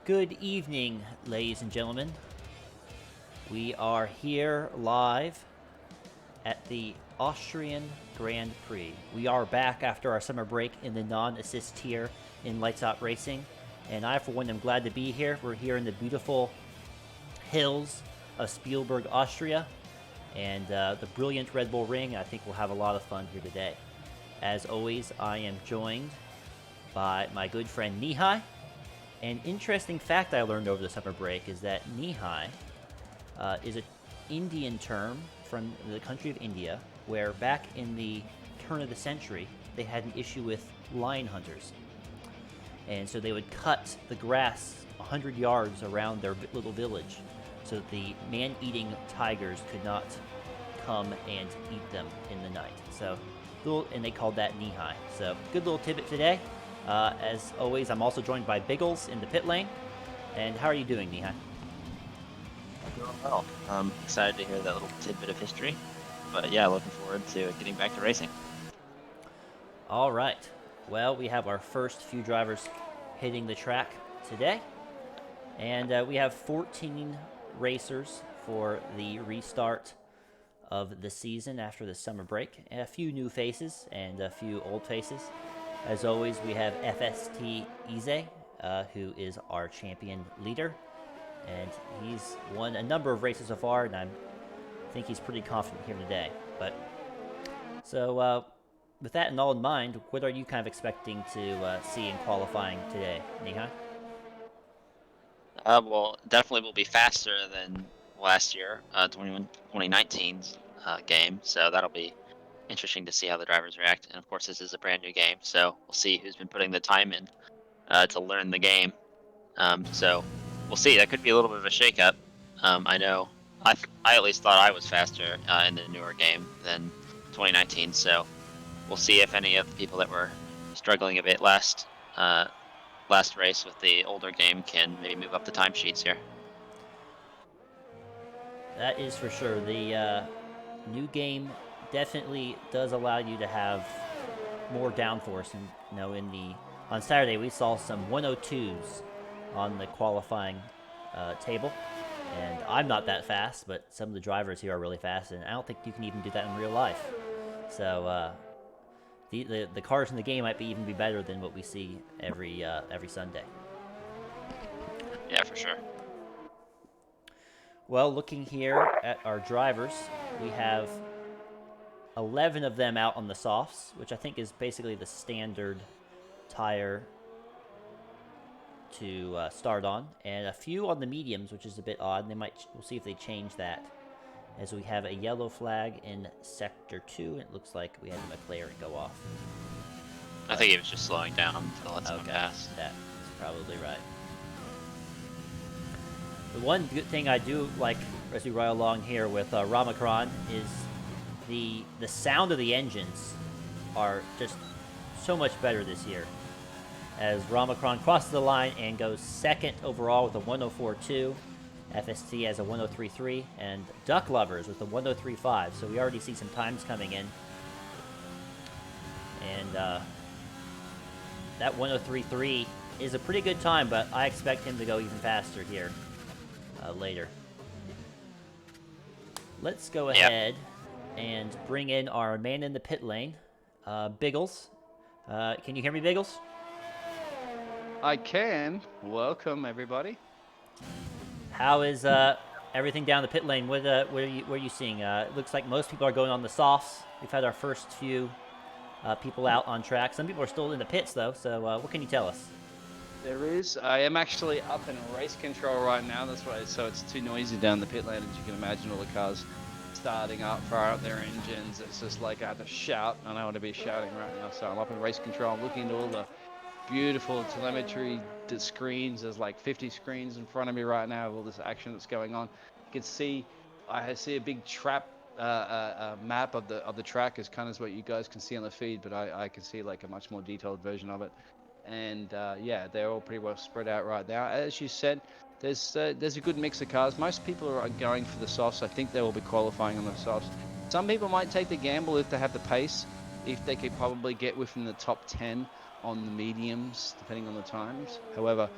Good evening, ladies and gentlemen. We are here live at the Austrian Grand Prix. We are back after our summer break in the non-assist tier in Lights Out Racing, and I, for one, am glad to be here. We're here in the beautiful hills of Spielberg, Austria, and the brilliant Red Bull Ring. I think we'll have a lot of fun here today. As always, I am joined by my good friend Nihai. An interesting fact I learned over the summer break is that Nihai is an Indian term from the country of India, where back in the turn of the century, they had an issue with lion hunters. And so they would cut the grass 100 yards around their little village so that the man-eating tigers could not come and eat them in the night. So, and they called that Nihai. So, good little tidbit today. As always, I'm also joined by Biggles in the pit lane. And how are you doing, Nihai? I'm doing well. I'm excited to hear that little tidbit of history. But yeah, looking forward to getting back to racing. All right. Well, we have our first few drivers hitting the track today. And we have 14 racers for the restart of the season after the summer break. And a few new faces and a few old faces. As always, we have FST Ize, who is our champion leader. And he's won a number of races so far, and I think he's pretty confident here today. So with that and all in mind, what are you kind of expecting to see in qualifying today, Nihai? Well, definitely will be faster than last year, 2019's game. So that'll be interesting to see how the drivers react. And of course, this is a brand new game, so we'll see who's been putting the time in to learn the game. So we'll see. That could be a little bit of a shakeup. I know I at least thought I was faster in the newer game than 2019. So we'll see if any of the people that were struggling a bit last race with the older game can maybe move up the timesheets here. That is for sure. The new game definitely does allow you to have more downforce. And on Saturday we saw some 102s on the qualifying table, and I'm not that fast, but some of the drivers here are really fast, and I don't think you can even do that in real life. So the cars in the game might even be better than what we see every Sunday. Yeah, for sure. Well, looking here at our drivers, we have 11 of them out on the softs, which I think is basically the standard tire to start on, and a few on the mediums, which is a bit odd. We'll see if they change that, as we have a yellow flag in Sector 2, and it looks like we had the McLaren go off. I think he was just slowing down to let someone pass. That's probably right. The one good thing I do like as we ride along here with Ramacron is the sound of the engines are just so much better this year. As Ramacron crosses the line and goes second overall with a 104.2, FST has a 103.3, and Duck Lovers with a 103.5. So we already see some times coming in, and that 103.3 is a pretty good time, but I expect him to go even faster here later. Let's go ahead and bring in our man in the pit lane, Biggles. Can you hear me, Biggles? I can. Welcome, everybody. How is everything down the pit lane? What are you seeing? It looks like most people are going on the softs. We've had our first few people out on track. Some people are still in the pits, though, so what can you tell us? There is. I am actually up in race control right now. That's why. So it's too noisy down the pit lane, as you can imagine. All the cars starting up, fire up their engines. It's just like I have to shout, and I want to be shouting right now. So I'm up in race control. I'm looking at all the beautiful telemetry screens. There's like 50 screens in front of me right now of all this action that's going on. You can see, I see a big trap map of the track, as kind of what you guys can see on the feed, but I can see like a much more detailed version of it. And yeah, they're all pretty well spread out right now. As you said, there's a good mix of cars. Most people are going for the softs. I think they will be qualifying on the softs. Some people might take the gamble if they have the pace, if they could probably get within the top 10 on the mediums, depending on the times. However,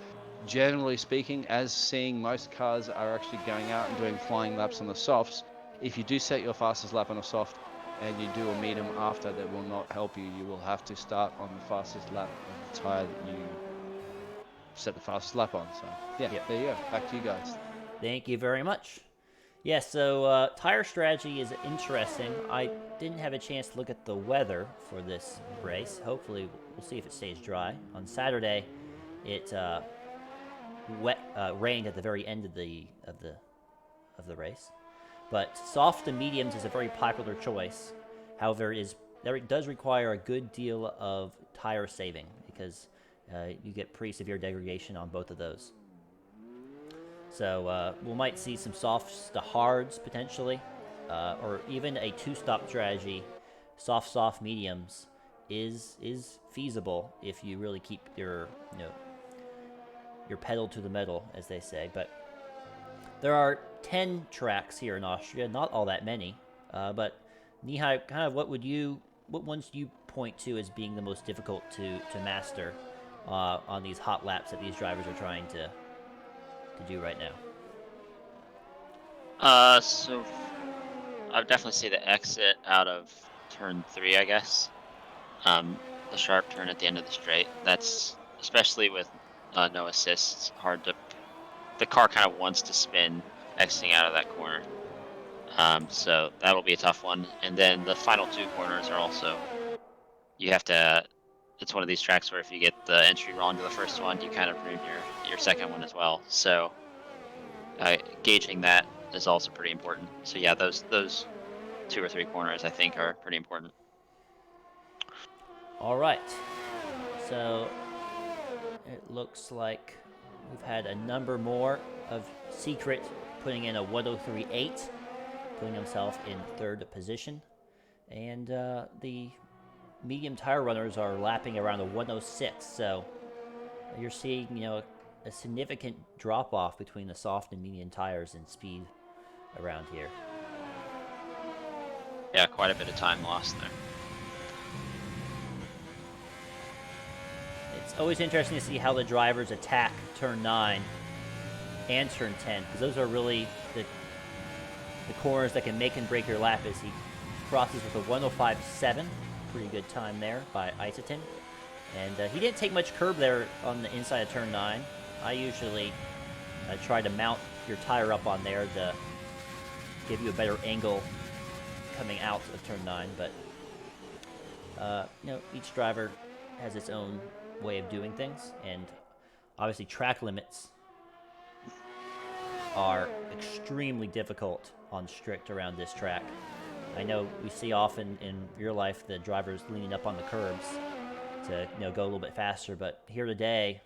generally speaking, as seeing most cars are actually going out and doing flying laps on the softs, if you do set your fastest lap on a soft and you do a medium after, that will not help you. You will have to start on the fastest lap of the tire that you set the fastest lap on. So yeah, Yep. there you go. Back to you guys. Thank you very much. Yeah, so tire strategy is interesting. I didn't have a chance to look at the weather for this race. Hopefully, we'll see if it stays dry. On Saturday, it rained at the very end of the race. But soft and mediums is a very popular choice. However, it does require a good deal of tire saving because you get pretty severe degradation on both of those. So we might see some softs to hards potentially, or even a two-stop strategy. Soft, mediums is feasible if you really keep your your pedal to the metal, as they say. But there are 10 tracks here in Austria, not all that many. But Nihai, kind of what ones do you point to as being the most difficult to master on these hot laps that these drivers are trying to do right now? So I would definitely say the exit out of turn 3, I guess. The sharp turn at the end of the straight. That's especially with no assists, hard to. The car kind of wants to spin exiting out of that corner. So that'll be a tough one. And then the final 2 corners are also. You have to. It's one of these tracks where if you get the entry wrong to the first one, you kind of ruin your second one as well. So gauging that is also pretty important. So yeah, those 2 or 3 corners I think are pretty important. All right. So it looks like we've had a number more of Secret putting in a 103.8, putting himself in third position. And the medium tire runners are lapping around a 106. So you're seeing, a significant drop off between the soft and medium tires in speed around here. Yeah, quite a bit of time lost there. It's always interesting to see how the drivers attack turn 9 and turn 10, because those are really the corners that can make and break your lap. As he crosses with a 105.7, pretty good time there by Isotin. And he didn't take much curb there on the inside of turn 9. I usually try to mount your tire up on there to give you a better angle coming out of turn 9, but each driver has its own way of doing things, and obviously track limits are extremely difficult on strict around this track. I know we see often in real life the drivers leaning up on the curbs to go a little bit faster, but here today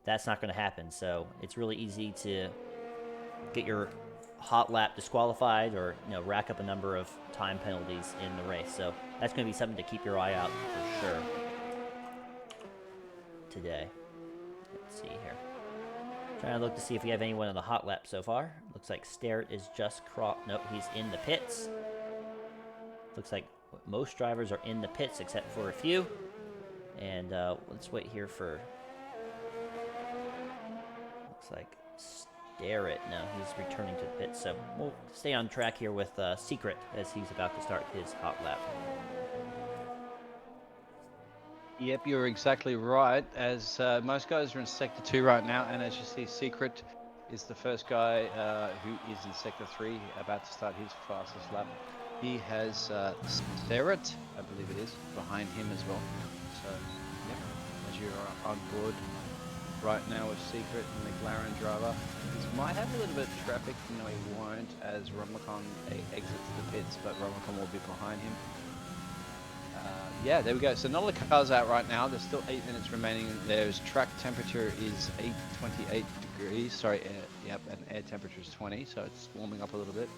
that's not going to happen. So it's really easy to get your hot lap disqualified or rack up a number of time penalties in the race. So that's going to be something to keep your eye out for sure today. Let's see here. Trying to look to see if we have anyone on the hot lap so far. Looks like Sterrett is just crossed. Nope, he's in the pits. Looks like most drivers are in the pits except for a few. And let's wait here for. Looks like Sterrett. No, he's returning to the pits. So we'll stay on track here with Secret as he's about to start his hot lap. Yep, you're exactly right. As most guys are in Sector 2 right now, and as you see, Secret is the first guy who is in Sector 3, about to start his fastest lap. He has Sterrett, I believe it is, behind him as well. So, yep, as you're on board right now with Secret and the McLaren driver, he might have a little bit of traffic. No, he won't, as Romacon exits the pits, but Romacon will be behind him. Yeah, there we go. So none of the cars out right now. There's still 8 minutes remaining. There's track temperature is 28 degrees. Sorry, yep, and air temperature is 20, so it's warming up a little bit.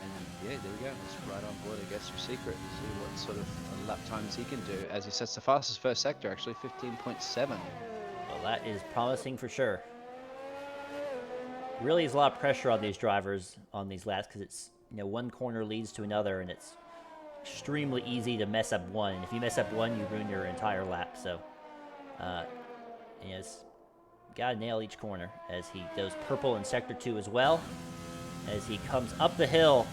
And yeah, there we go. It's right on board, I guess, for Secret. See what sort of lap times he can do as he sets the fastest first sector, actually 15.7. Well, that is promising for sure. Really is a lot of pressure on these drivers on these laps because it's one corner leads to another, and it's extremely easy to mess up one. And if you mess up one, you ruin your entire lap. So He has got to nail each corner as he goes purple in Sector 2 as well. As he comes up the hill,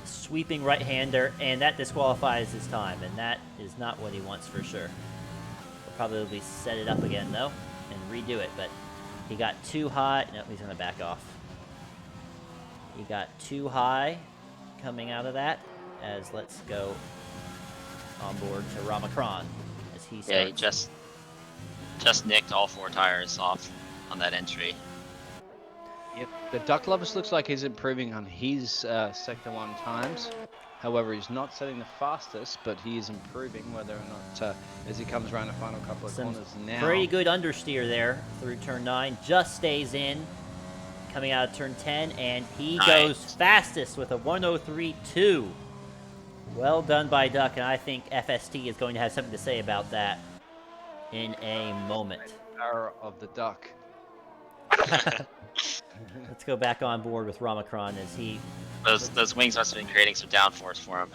sweeping right-hander, and that disqualifies his time, and that is not what he wants for sure. He'll probably set it up again, though, and redo it, but he got too high. No, he's going to back off. He got too high coming out of that, as let's go on board to Ramakron as he starts. Yeah, he just nicked all 4 tires off on that entry. Yep. The Duck Lovers looks like he's improving on his Sector 1 times. However, he's not setting the fastest, but he is improving whether or not as he comes around the final couple of corners now. Pretty good understeer there through turn 9. Just stays in. Coming out of turn 10, and he goes fastest with a 103.2. Well done by Duck, and I think FST is going to have something to say about that in a moment. Power of the Duck. Let's go back on board with Ramakron as he... Those wings must have been creating some downforce for him.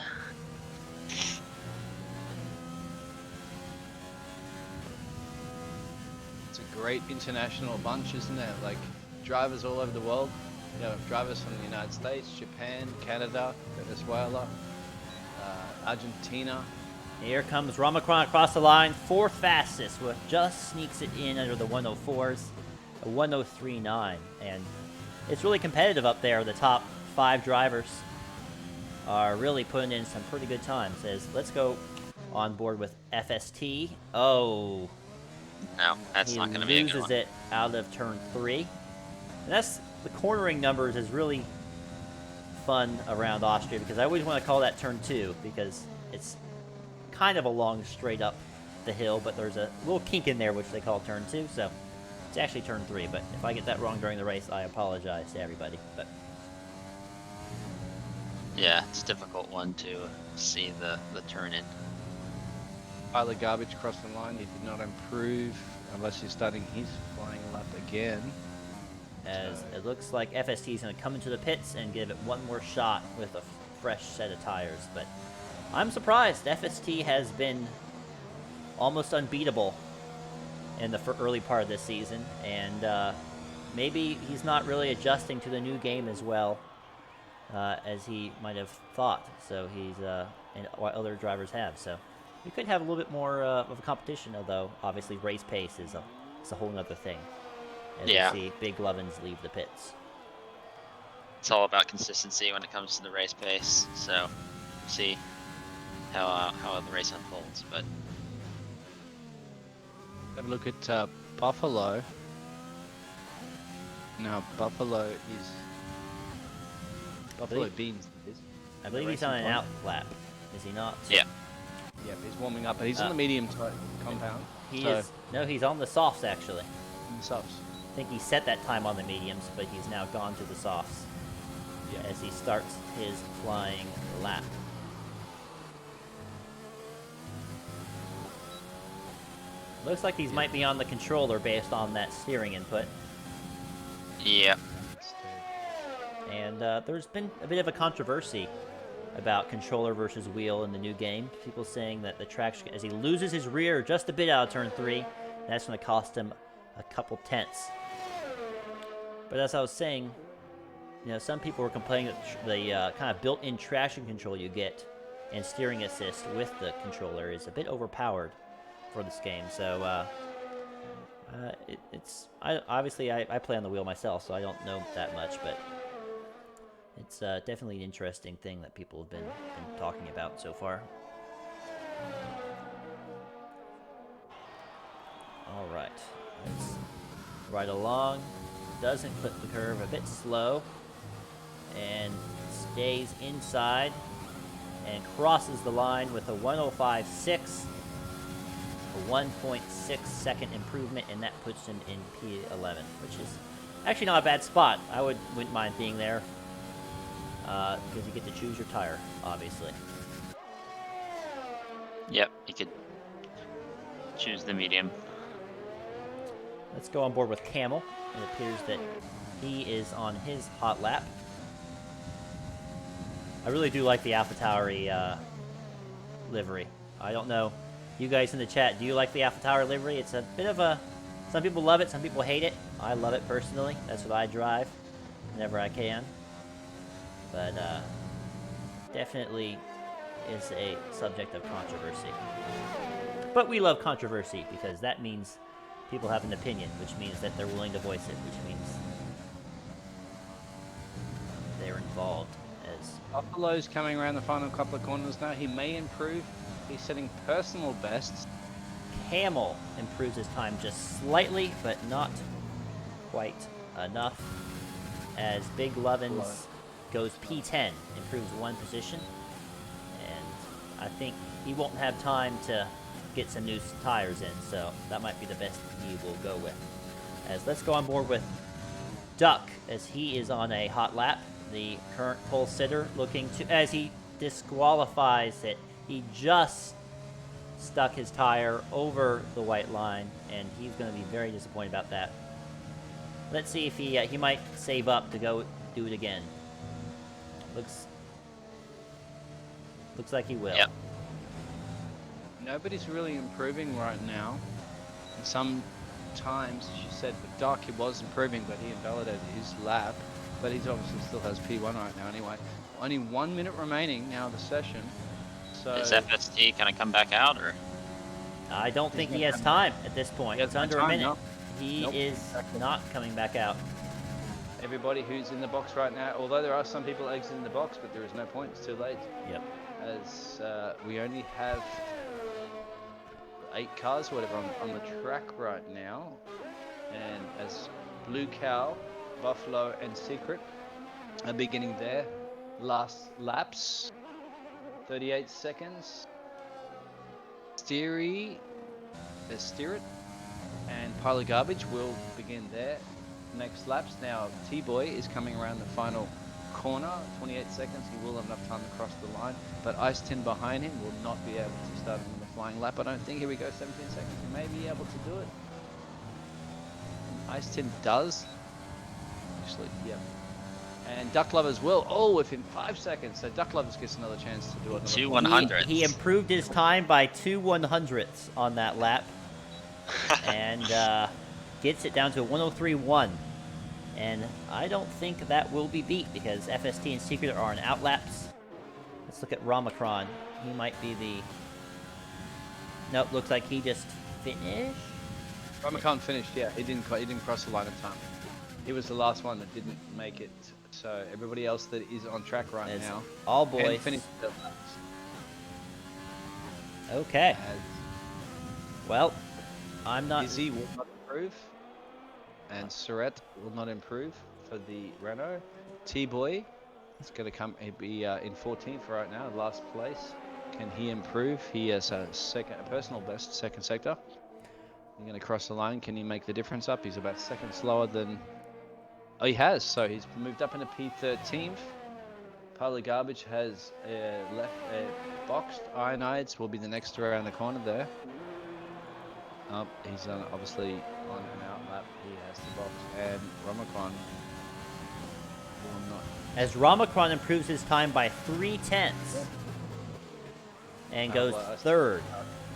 It's a great international bunch, isn't it? Like, drivers all over the world. You know, drivers from the United States, Japan, Canada, Venezuela, Argentina. Here comes Ramakron across the line, 4th fastest, with just sneaks it in under the 104s, a 103.9, and it's really competitive up there. The top 5 drivers are really putting in some pretty good times. As let's go on board with FST. Oh, No, that's not going to be a good He loses one. it out of turn 3. And that's the cornering numbers is really fun around Austria because I always want to call that turn 2 because it's kind of a long straight up the hill, but there's a little kink in there which they call turn 2, so it's actually turn 3. But if I get that wrong during the race, I apologize to everybody. But Yeah, it's a difficult one to see the turn in. Pile of garbage across the line. He did not improve unless he's starting his flying lap again. as it looks like FST is going to come into the pits and give it one more shot with a fresh set of tires. But I'm surprised. FST has been almost unbeatable in the early part of this season, and maybe he's not really adjusting to the new game as well as he might have thought. So he's and what other drivers have. So we could have a little bit more of a competition, although obviously race pace is a whole other thing. As Yeah. we see Big Lovins leave the pits. It's all about consistency when it comes to the race pace. So, see how the race unfolds. But Have a look at Buffalo. Now Buffalo is Buffalo believe- Beans. I believe he's on an out lap, is he not? Yeah. Yep, he's warming up, but he's on the medium type compound. He so, is. No, he's on the softs actually. in the subs. I think he set that time on the mediums, but he's now gone to the softs Yeah. as he starts his flying lap. Looks like these might be on the controller based on that steering input. yeah, And there's been a bit of a controversy about controller versus wheel in the new game. People saying that the traction, as he loses his rear just a bit out of turn 3, that's going to cost him a couple tenths. But as I was saying, you know, some people were complaining that the kind of built-in traction control you get and steering assist with the controller is a bit overpowered for this game. So obviously I play on the wheel myself, so I don't know that much, but it's definitely an interesting thing that people have been talking about so far. All right, let's ride along. Doesn't clip the curve, a bit slow, and stays inside and crosses the line with a 105.6, a 1.6 second improvement, and that puts him in P11, which is actually not a bad spot. I wouldn't mind being there because you get to choose your tire, obviously. yep. You could choose the medium. Let's go on board with Camel. It appears that he is on his hot lap. I really do like the AlphaTauri livery. I don't know you guys in the chat, do you like the Alpha Tower livery? It's a bit of a... Some people love it, some people hate it. I love it personally. That's what I drive whenever I can. But definitely is a subject of controversy. But we love controversy because that means people have an opinion, which means that they're willing to voice it, which means they're involved. As Buffalo's coming around the final couple of corners now. He may improve. He's setting personal bests. Camel improves his time just slightly, but not quite enough. As Big Lovins goes P10, improves 1 position. And I think he won't have time to get some new tires in, so that might be the best he will go with. As let's go on board with Duck, as he is on a hot lap. The current pole sitter looking to, as he disqualifies it, he just stuck his tire over the white line, and he's going to be very disappointed about that. Let's see if he might save up to go do it again. Looks like he will. Yep. Nobody's really improving right now. And sometimes, as you said, with Doc, he was improving, but he invalidated his lap. But he obviously still has P1 right now anyway. Only 1 minute remaining now of the session. So Is FST gonna come back out, or? I don't think he has time at this point. It's under a minute. He is not coming back out. everybody who's in the box right now, although there are some people exiting the box, but there is no point, it's too late. Yep. As we only have 8 cars, whatever, on the track right now. And as Blue Cow, Buffalo, and Secret are beginning their last laps. 38 seconds. Steerit and Pile of Garbage will begin their next laps. Now T-Boy is coming around the final corner, 28 seconds. He will have enough time to cross the line, but Ice Tin behind him will not be able to start him in the flying lap. I don't think. Here we go, 17 seconds. He may be able to do it. Ice Tin does. Actually, yeah. And Duck Lovers will. Oh, within 5 seconds. So Duck Lovers gets another chance to do it. 2 100s. He improved his time by 2 100ths on that lap. And gets it down to a 103.1. And I don't think that will be beat because FST and Secret are on outlaps. Let's look at Ramacron. He might be the... Nope, looks like he just finished. Ramacron finished, yeah. He didn't cross the line in time. He was the last one that didn't make it. So everybody else that is on track right It's now all can boys. finish their laps. Okay. Well, I'm not... Izzy will not improve, and Surette will not improve for the Renault. T-Boy is going to come. He'll be in 14th right now, last place. Can he improve? He has a personal best, second sector. He's going to cross the line. Can he make the difference up? He's about a second slower than... Oh, he has. So he's moved up into P13th. Pile of Garbage has left boxed. Ionides will be the next around the corner there. He's obviously on an out lap. He has the box. And Ramacron will not. As Ramacron improves his time by 3/10 and goes third.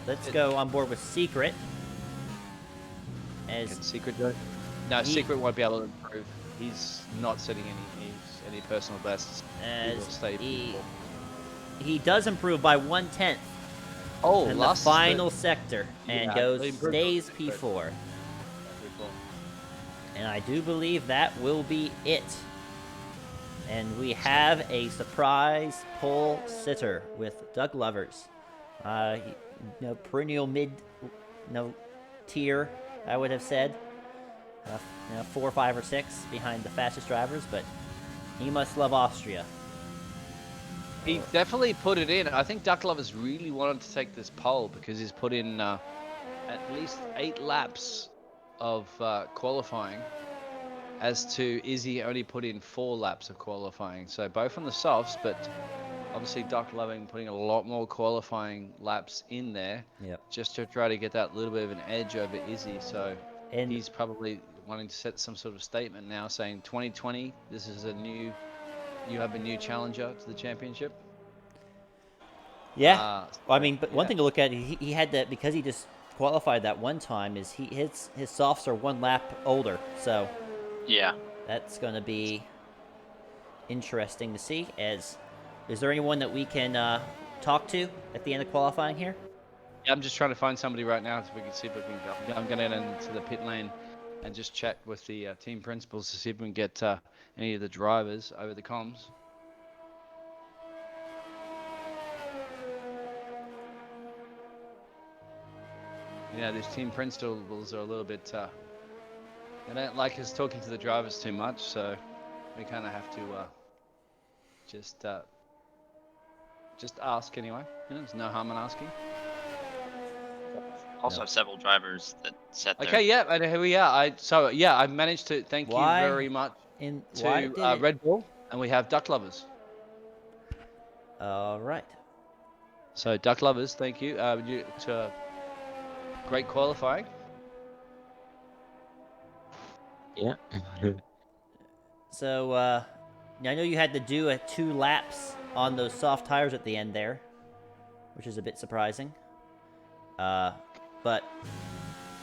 Let's go on board with Secret. Can As Secret go? No, Secret won't be able to improve. He's not setting any personal bests. He will as stay he does improve by 1/10 Oh, in the last final sector and Yeah, goes he improved stays on the sector. P4. And I do believe that will be it. And we have a surprise pole sitter with Doug Lovers. Perennial mid tier, I would have said. 4, 5, or 6 behind the fastest drivers, but he must love Austria. He definitely put it in. I think Duck Lovers really wanted to take this pole because he's put in at least 8 laps of qualifying, as to Izzy only put in 4 laps of qualifying. So both on the softs, but obviously Duck Loving putting a lot more qualifying laps in there, just to try to get that little bit of an edge over Izzy. So And he's probably wanting to set some sort of statement now, saying 2020, this is you have a new challenger to the championship. Yeah. Well, I So, mean, but one yeah. thing to look at, he had that because he just qualified that one time. Is his softs are 1 lap older, so Yeah. that's going to be interesting to see. As is there anyone that we can talk to at the end of qualifying here? Yeah, I'm just trying to find somebody right now so we can see if we can. I'm going to get into the pit lane and just chat with the team principals to see if we can get any of the drivers over the comms. Yeah, these team principals are a little bit. They don't like us talking to the drivers too much, so we kind of have to just ask anyway. You know, there's no harm in asking. Also No. have several drivers that set their. Okay, yeah, and here we are. I managed to thank you Why very much why to did it? Red Bull, and we have duck lovers. All right. So duck lovers, thank you. To great qualifying. Yeah. So I know you had to do 2 laps on those soft tires at the end there, which is a bit surprising. But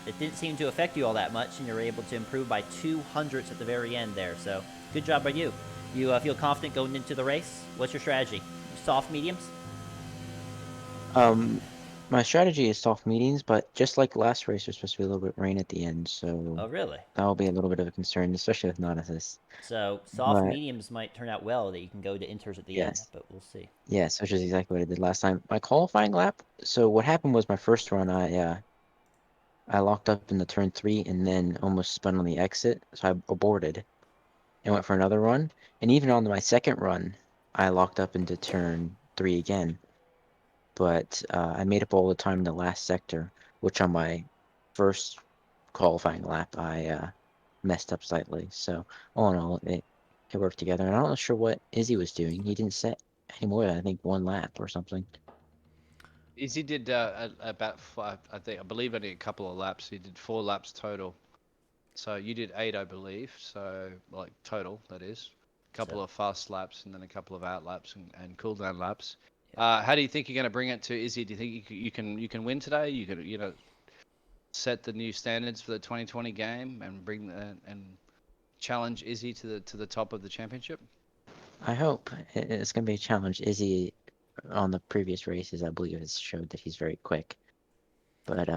it didn't seem to affect you all that much, and you were able to improve by 200ths at the very end there. So good job by you. You feel confident going into the race? What's your strategy? Soft mediums? My strategy is soft meetings, but just like last race, there's supposed to be a little bit of rain at the end, so Oh, really? that'll be a little bit of a concern, especially with not assist. So soft But mediums might turn out well that you can go to inters at the end, yes, but we'll see. yes, which is exactly what I did last time. My qualifying lap. So what happened was my first run, I locked up in the turn 3 and then almost spun on the exit, so I aborted and went for another run. And even on my second run, I locked up into turn 3 again. But I made up all the time in the last sector, which on my first qualifying lap I messed up slightly. So all in all, it worked together. And I'm not sure what Izzy was doing. He didn't set any more than I think 1 lap or something. Izzy did about 5. I believe only a couple of laps. He did 4 laps total. So you did 8, I believe. So like total, that is. A couple So, of fast laps and then a couple of out laps and cool down laps. yeah. How do you think you're going to bring it to Izzy? Do you think you can win today? You can set the new standards for the 2020 game and bring and challenge Izzy to the top of the championship? I hope it's going to be a challenge. Izzy on the previous races, I believe, has showed that he's very quick. But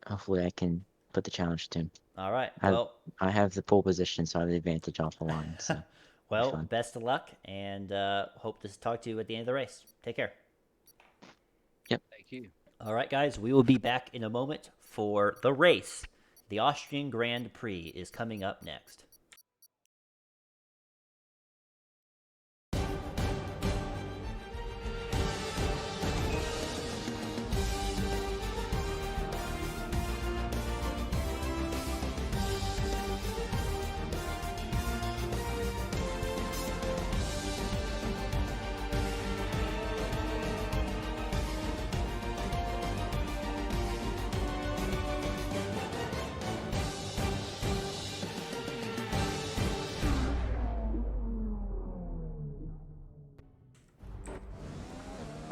hopefully I can put the challenge to him. All right. I Well, I have the pole position, so I have the advantage off the line. So it'll be well, fun. best of luck, and hope to talk to you at the end of the race. Take care. Thank you. All right, guys, we will be back in a moment for the race. The Austrian Grand Prix is coming up next.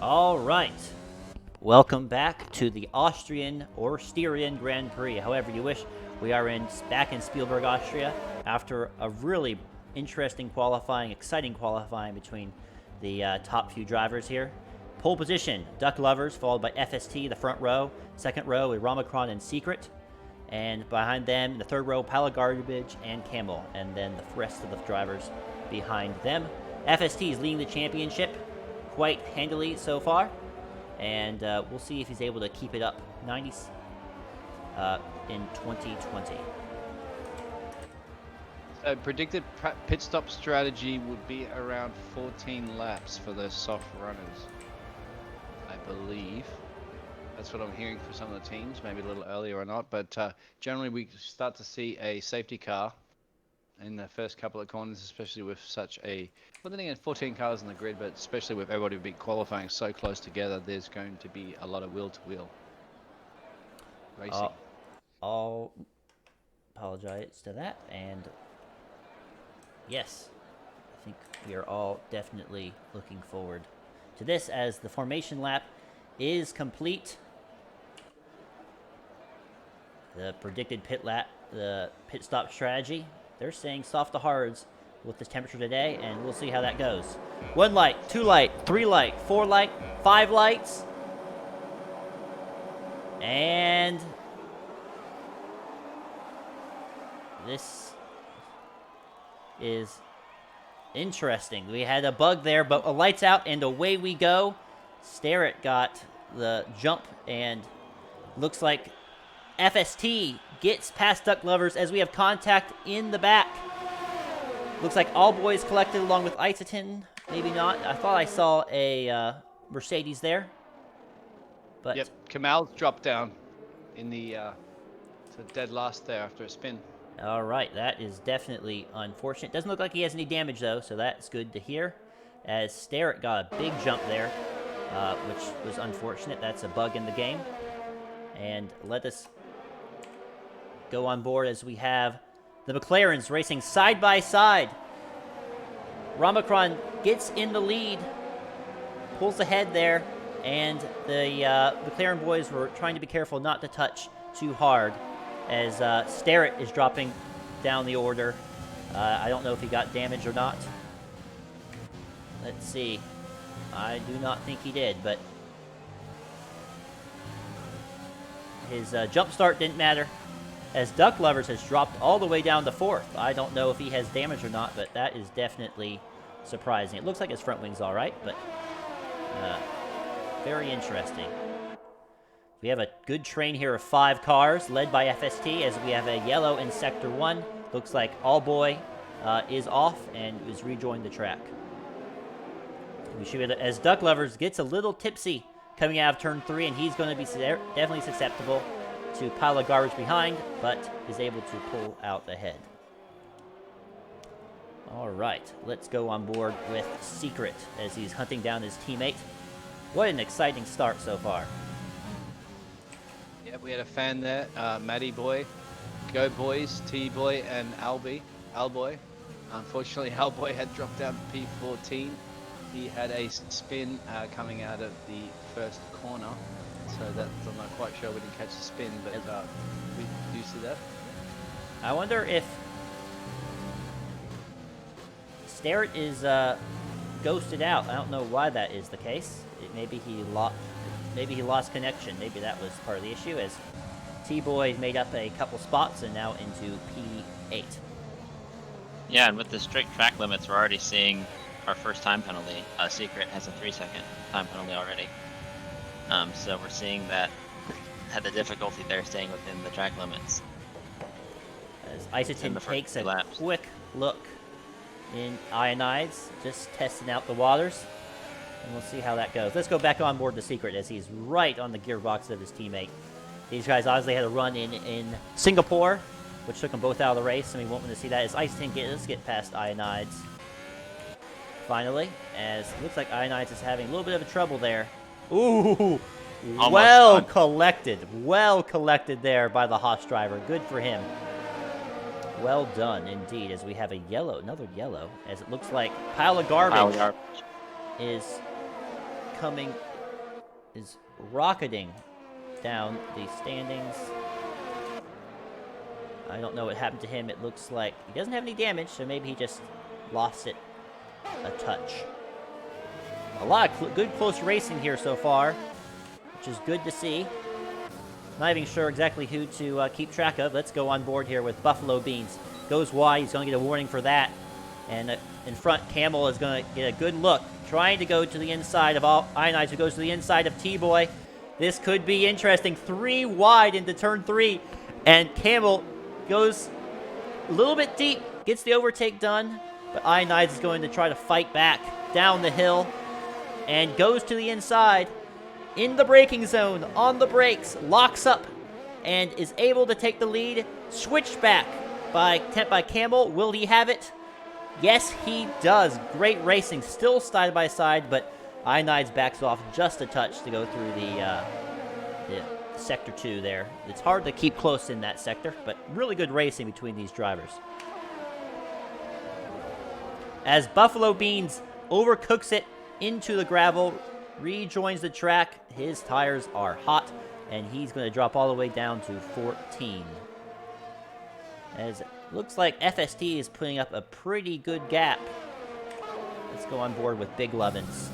All right. Welcome back to the Austrian or Styrian Grand Prix, however you wish. We are back in Spielberg, Austria, after a really interesting qualifying, exciting qualifying between the top few drivers here. Pole position, Duck Lovers, followed by FST, the front row. Second row, Ramacron and Secret. And behind them, in the third row, Pile of Garbage and Camel. And then the rest of the drivers behind them. FST is leading the championship quite handily so far. And we'll see if he's able to keep it up 90s in 2020. So predicted pit stop strategy would be around 14 laps for the soft runners, I believe. That's what I'm hearing for some of the teams, maybe a little earlier or not. But generally, we start to see a safety car in the first couple of corners, especially with such a, well, then again, 14 cars in the grid, but especially with everybody be qualifying so close together, there's going to be a lot of wheel-to-wheel racing. I'll apologize to that. And yes, I think we are all definitely looking forward to this as the formation lap is complete. The predicted pit lap, the pit stop strategy, they're saying soft to hards with the temperature today, and we'll see how that goes. 1 light, 2 light, 3 light, 4 light, 5 lights. And this is interesting. We had a bug there, but a light's out, and away we go. Starrett got the jump, and looks like FST gets past Duck Lovers as we have contact in the back. Looks like all boys collected along with Isotin. Maybe not. I thought I saw a Mercedes there. But Yep, Kamal's dropped down in the dead last there after a spin. all right, that is definitely unfortunate. Doesn't look like he has any damage, though, so that's good to hear. As Starrett got a big jump there, which was unfortunate. That's a bug in the game. And let us go on board as we have the McLarens racing side by side. Ramacron gets in the lead, pulls ahead there, and the McLaren boys were trying to be careful not to touch too hard as Starrett is dropping down the order. I don't know if he got damage or not. Let's see. I do not think he did, but his jump start didn't matter, as Duck Lovers has dropped all the way down to 4th. I don't know if he has damage or not, but that is definitely surprising. It looks like his front wing's all right, but very interesting. We have a good train here of 5 cars, led by FST, as we have a yellow in Sector 1. Looks like All Boy is off and is rejoined the track. We should, as Duck Lovers gets a little tipsy coming out of turn 3, and he's going to be definitely susceptible to a pile of garbage behind, but is able to pull out ahead. All right, let's go on board with Secret as he's hunting down his teammate. What an exciting start so far. Yeah, we had a fan there, Matty Boy, Go Boys, T-Boy, and Alboy. Unfortunately, Alboy had dropped down to P14. He had a spin coming out of the first corner, so I'm not quite sure we didn't catch the spin, but we do see that. I wonder if Starrett is ghosted out. I don't know why that is the case. Maybe he lost connection. Maybe that was part of the issue, as T-Boy made up a couple spots and now into P8. Yeah, and with the strict track limits, we're already seeing our first time penalty. Secret has a 3-second time penalty already. So we're seeing that had the difficulty there staying within the track limits. As Isotin takes a quick look in Ionides, just testing out the waters, and we'll see how that goes. Let's go back on board the Secret as he's right on the gearbox of his teammate. These guys obviously had a run in Singapore, which took them both out of the race, and we won't want to see that as Isotin let's get past Ionides. Finally, as it looks like Ionides is having a little bit of a trouble there. Ooh, well collected there by the Haas driver. Good for him. Well done indeed, as we have a yellow, another yellow, as it looks like pile of garbage is rocketing down the standings. I don't know what happened to him. It looks like he doesn't have any damage, so maybe he just lost it a touch. A lot of good close racing here so far, which is good to see. Not even sure exactly who to keep track of. Let's go on board here with Buffalo Beans. Goes wide. He's going to get a warning for that. And in front, Camel is going to get a good look. Trying to go to the inside of Ionides, who goes to the inside of T-Boy. This could be interesting. 3 wide into turn 3. And Camel goes a little bit deep. Gets the overtake done. But Ionides is going to try to fight back down the hill. And goes to the inside. In the braking zone, on the brakes, locks up, and is able to take the lead. Switched back by Camel. Will he have it? Yes, he does. Great racing, still side by side, but Ionides backs off just a touch to go through the sector 2 there. It's hard to keep close in that sector, but really good racing between these drivers. As Buffalo Beans overcooks it into the gravel, rejoins the track. His tires are hot, and he's going to drop all the way down to 14. As it looks like FST is putting up a pretty good gap. Let's go on board with Big Lovins.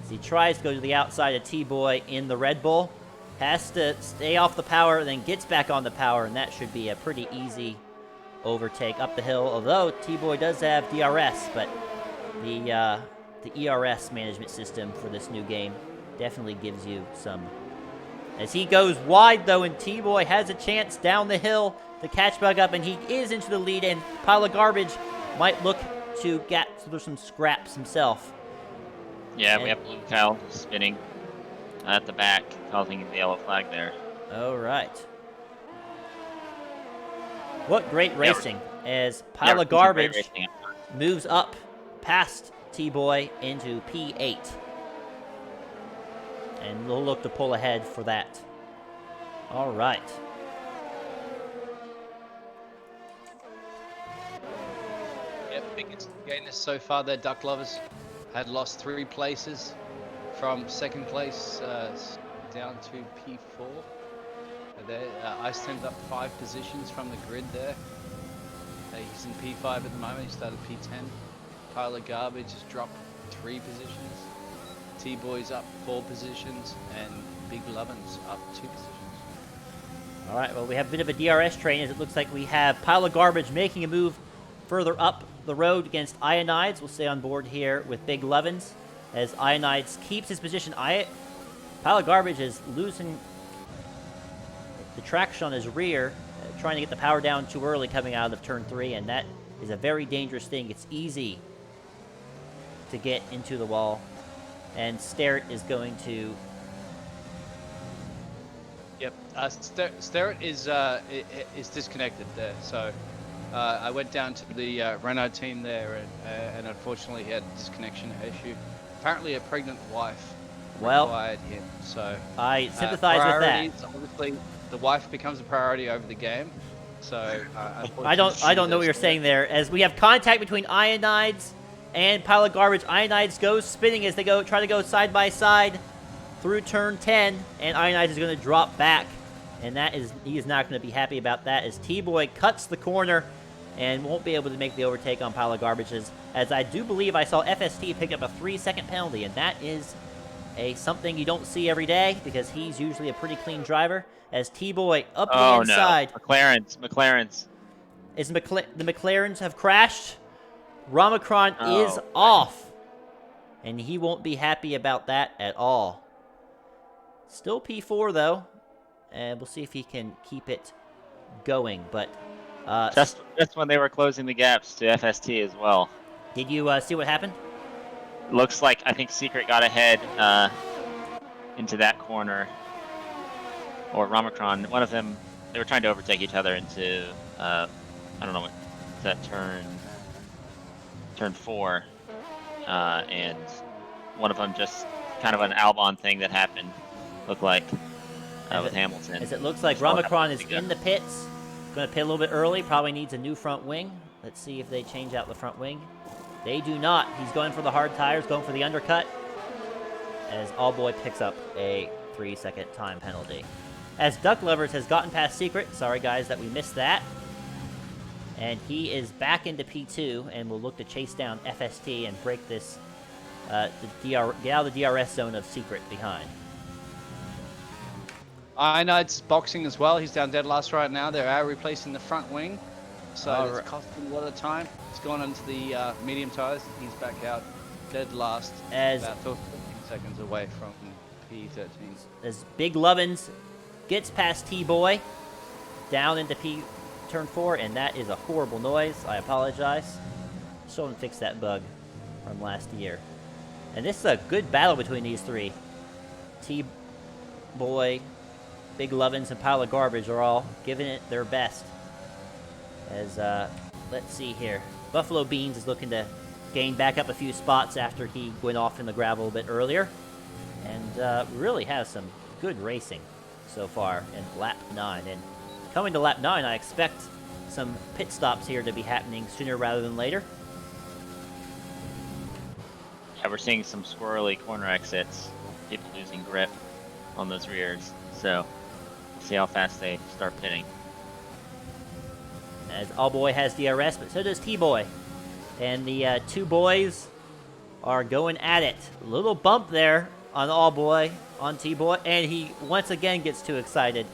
As he tries to go to the outside of T-Boy in the Red Bull. Has to stay off the power, then gets back on the power, and that should be a pretty easy overtake up the hill. Although T-Boy does have DRS, but the ERS management system for this new game definitely gives you some. As he goes wide, though, and T-Boy has a chance down the hill to catch back up, and he is into the lead, and Pile of Garbage might look to get some scraps himself. Yeah, And we have Blue Kyle spinning at the back, causing the yellow flag there. all right. What great Yeah, racing as Yeah, Pile we're of seeing some great Garbage racing. moves up past T-Boy into P8. And we'll look to pull ahead for that. All right. Yep, biggest gainers so far there, Duck Lovers. Had lost 3 places from second place down to P4. There, Austrain's up 5 positions from the grid there. He's in P5 at the moment, he started P10. Pile of Garbage has dropped 3 positions. T-Boy's up 4 positions, and Big Lovin's up 2 positions. All right, well, we have a bit of a DRS train as it looks like we have Pile of Garbage making a move further up the road against Ionides. We'll stay on board here with Big Lovins as Ionides keeps his position. Pile of Garbage is losing the traction on his rear, trying to get the power down too early coming out of turn 3, and that is a very dangerous thing. It's easy to get into the wall, and Sterrett is going to... Yep, Sterrett is disconnected there, so I went down to the Renault team there, and unfortunately he had a disconnection issue. Apparently a pregnant wife required him, so... I sympathize with that. Obviously, the wife becomes a priority over the game, so... I don't know what you're saying there, as we have contact between Ionides and Pile of Garbage. Ionides goes spinning as they try to go side by side through turn 10, and Ionides is going to drop back, and he is not going to be happy about that as T-Boy cuts the corner and won't be able to make the overtake on Pile of Garbages, as I do believe I saw FST pick up a 3-second penalty, and that is something you don't see every day because he's usually a pretty clean driver. As T-Boy up the inside. No. McLaren's. The McLarens have crashed. Ramacron is right. off. And he won't be happy about that at all. Still P4 though. And we'll see if he can keep it going. But Just when they were closing the gaps to FST as well. did you see what happened? Looks like I think Secret got ahead into that corner. Or Ramacron, one of them, they were trying to overtake each other into, I don't know what, that turn 4, and one of them just kind of an Albon thing that happened, looked like, with Hamilton. As it looks like Ramacron is in the pits, going to pit a little bit early, probably needs a new front wing. Let's see if they change out the front wing. They do not. He's going for the hard tires, going for the undercut, as Allboy picks up a 3-second time penalty. As Duck Lovers has gotten past Secret, sorry guys that we missed that, and he is back into P2 and will look to chase down FST and break this, get out of the DRS zone of Secret behind. Ionide's boxing as well. He's down dead last right now. They're out replacing the front wing, so it's costing a lot of time. He's gone onto the medium tires. He's back out dead last, about 15 seconds away from P13. As Big Lovins gets past T-Boy, down into turn 4, and that is a horrible noise. I apologize. Still haven't fixed that bug from last year. And this is a good battle between these three. T-Boy, Big Lovins, and Pile of Garbage are all giving it their best. As, let's see here. Buffalo Beans is looking to gain back up a few spots after he went off in the gravel a bit earlier. And really has some good racing so far in lap 9. And coming to lap 9, I expect some pit stops here to be happening sooner rather than later. Yeah, we're seeing some squirrely corner exits. people losing grip on those rears. So we'll see how fast they start pitting. As All Boy has DRS, but so does T-Boy. And the two boys are going at it. A little bump there on All Boy, on T-Boy, and he once again gets too excited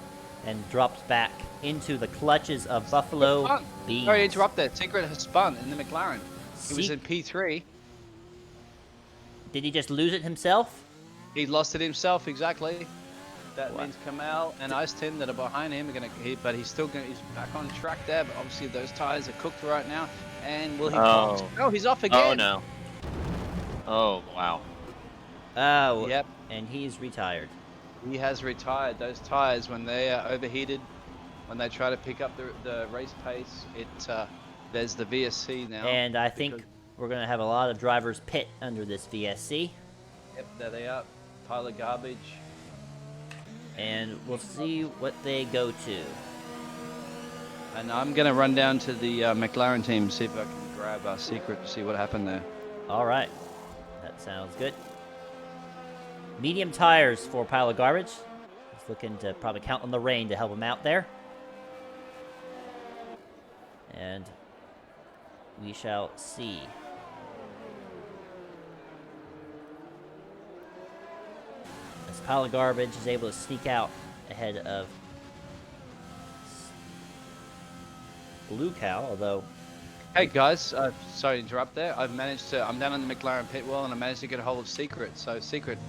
and drops back into the clutches of Buffalo Spun. Beans. Sorry to interrupt there. Secret has spun in the McLaren. He was Se- in P3. Did he just lose it himself? He lost it himself, exactly. That Wow. means Kamal and Ice Tin that are behind him are gonna hit, but he's back on track there. But obviously those tires are cooked right now. And will he pass? Oh, he's off again. Oh no. Oh wow. Oh, Yep. and he's retired. He has retired. Those tires, when they are overheated, when they try to pick up the race pace, there's the VSC now. And I think because- we're going to have a lot of drivers pit under this VSC. Yep, there they are. Pile of garbage. And we'll see what they go to. And I'm gonna run down to the McLaren team, see if I can grab our secret to see what happened there. All right. That sounds good. Medium tires for Pile of Garbage. He's looking to probably count on the rain to help him out there. And we shall see. As Pile of Garbage is able to sneak out ahead of Blue Cow, although Hey guys, sorry to interrupt there. I'm down in the McLaren pit wall and I managed to get a hold of Secret. So Secret,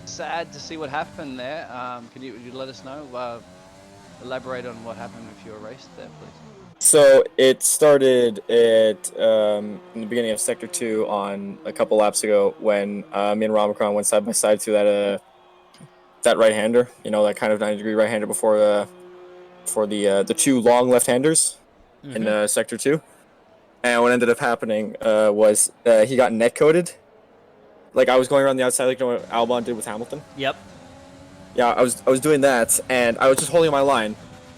sad to see what happened there. Can you let us know, elaborate on what happened with your race there, please? So it started at in the beginning of Sector 2 on a couple laps ago when me and Ramacron went side by side to that right-hander, that kind of 90-degree right-hander before the two long left-handers in Sector 2. And what ended up happening was he got net coded. Like I was going around the outside, like what Albon did with Hamilton. Yep. Yeah, I was doing that, and I was just holding my line,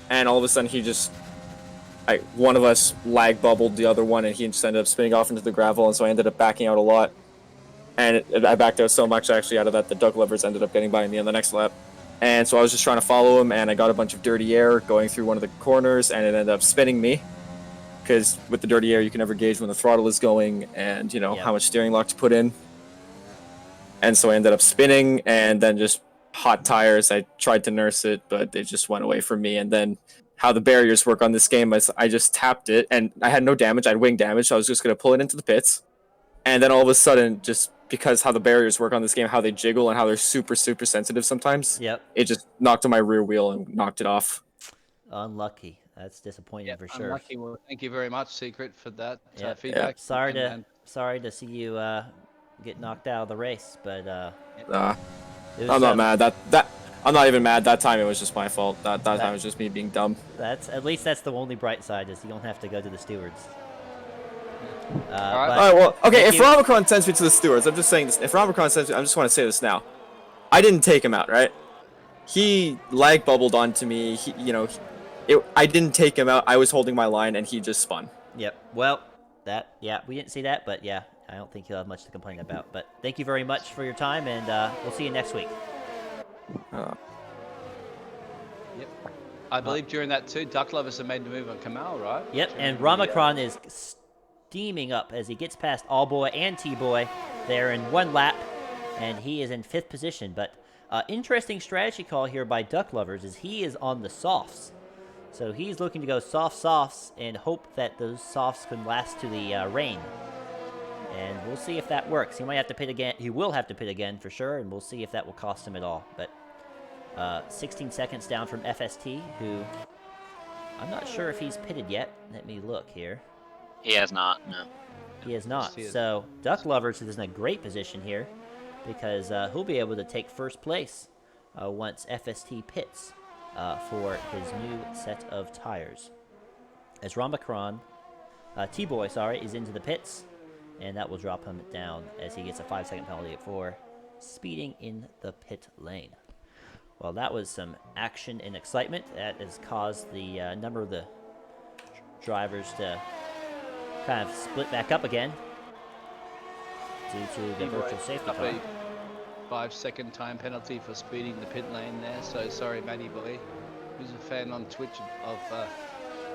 and all of a sudden one of us lag bubbled the other one, and he just ended up spinning off into the gravel, and so I ended up backing out a lot. And I backed out so much actually out of that the duck lovers ended up getting by me on the next lap. And so I was just trying to follow him, and I got a bunch of dirty air going through one of the corners, and it ended up spinning me. Because with the dirty air, you can never gauge when the throttle is going and, Yep. how much steering lock to put in. And so I ended up spinning, and then just hot tires. I tried to nurse it, but they just went away from me. And then how the barriers work on this game is I just tapped it, and I had no damage. I had wing damage, so I was just going to pull it into the pits. And then all of a sudden, just because how the barriers work on this game, how they jiggle and how they're super, super sensitive sometimes, Yep. it just knocked on my rear wheel and knocked it off. Unlucky. That's disappointing for sure. Unlucky. Well, thank you very much, Secret, for that Yep. feedback. Sorry And- to see you get knocked out of the race, but it was, I'm not mad. I'm not even mad. That time it was just my fault. That time it was just me being dumb. At least that's the only bright side, is you don't have to go to the stewards. right. But All right, well, okay, thank if you. Ramacron sends me to the stewards, I'm just saying this. If Ramacron sends me, I just want to say this now. I didn't take him out, right? He lag bubbled onto me. I didn't take him out. I was holding my line, and he just spun. Yep. Well, we didn't see that, but yeah, I don't think you'll have much to complain about. But thank you very much for your time, and we'll see you next week. Yep. I believe during that too, Duck Lovers have made the move on Kamal, right? Yep, During and the, Ramacron is steaming up as he gets past All Boy and T-Boy. They're in one lap, and he is in 5th position. But interesting strategy call here by Duck Lovers is he is on the softs. So he's looking to go softs and hope that those softs can last to the rain. And we'll see if that works. He might have to pit again. He will have to pit again for sure, and we'll see if that will cost him at all. But 16 seconds down from FST, who I'm not sure if he's pitted yet. Let me look here. He has not. No. He is not. See it. So Duck Lovers is in a great position here because he'll be able to take first place once FST pits for his new set of tires. As Ramacron, T-Boy, is into the pits, and that will drop him down as he gets a 5-second penalty for speeding in the pit lane. Well, that was some action and excitement. That has caused the number of the drivers to kind of split back up again due to the virtual safety car. 5-second time penalty for speeding the pit lane there. So sorry, Matty boy, who's a fan on Twitch of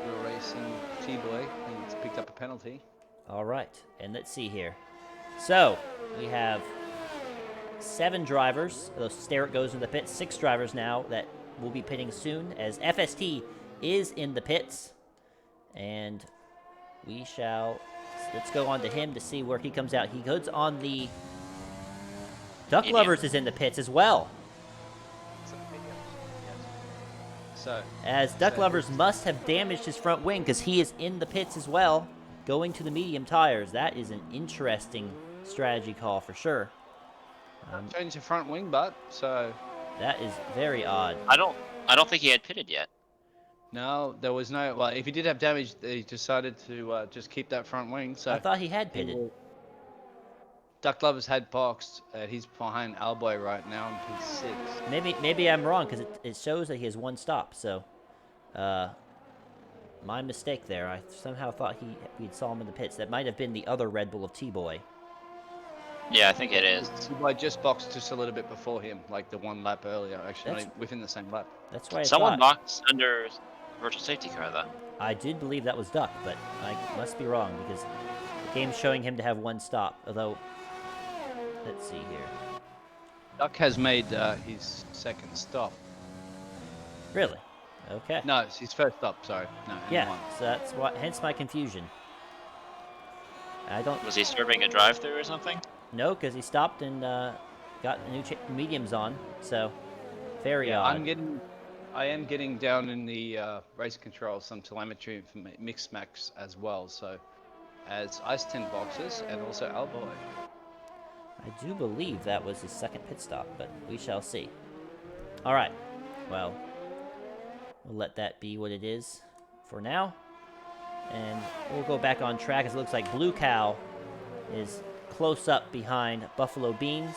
your racing T-boy. He's picked up a penalty. All right, and let's see here. So we have 7 drivers. Sterrett goes into the pits. 6 drivers now that will be pitting soon, as FST is in the pits, and let's go on to him to see where he comes out. He goes on the Duck Medium. Lovers is in the pits as well, So as Duck So Lovers who's- must have damaged his front wing because he is in the pits as well, going to the medium tires. That is an interesting strategy call for sure. change the front wing butt. So That is very odd. I don't think he had pitted yet. no, there was no. Well, if he did have damage, he decided to just keep that front wing. So I thought he had he pitted. will- Duck Lovers had boxed. He's behind Alboy right now on P6. Maybe I'm wrong because it shows that he has 1 stop. So, my mistake there. I somehow thought we saw him in the pits. That might have been the other Red Bull of T-Boy. Yeah, I think it is. I just boxed just a little bit before him, like the 1 lap earlier. Actually, That's- not within the same lap. That's why I Someone thought. boxed under virtual safety car though. I did believe that was Duck, but I must be wrong because the game's showing him to have 1 stop. Although, let's see here. Duck has made his 2nd stop. Really? Okay. No, it's his 1st stop. Sorry. No. Yeah. One. So that's what. Hence my confusion. I don't Was he serving a drive-through or something? know because he stopped and got new mediums on. So very odd. I am getting down in the race control some telemetry from Mixmax as well. So as Ice 10 boxes and also Alboy. I do believe that was his 2nd pit stop, but we shall see. All right. Well, we'll let that be what it is for now. And we'll go back on track as it looks like Blue Cow is close up behind Buffalo Beans.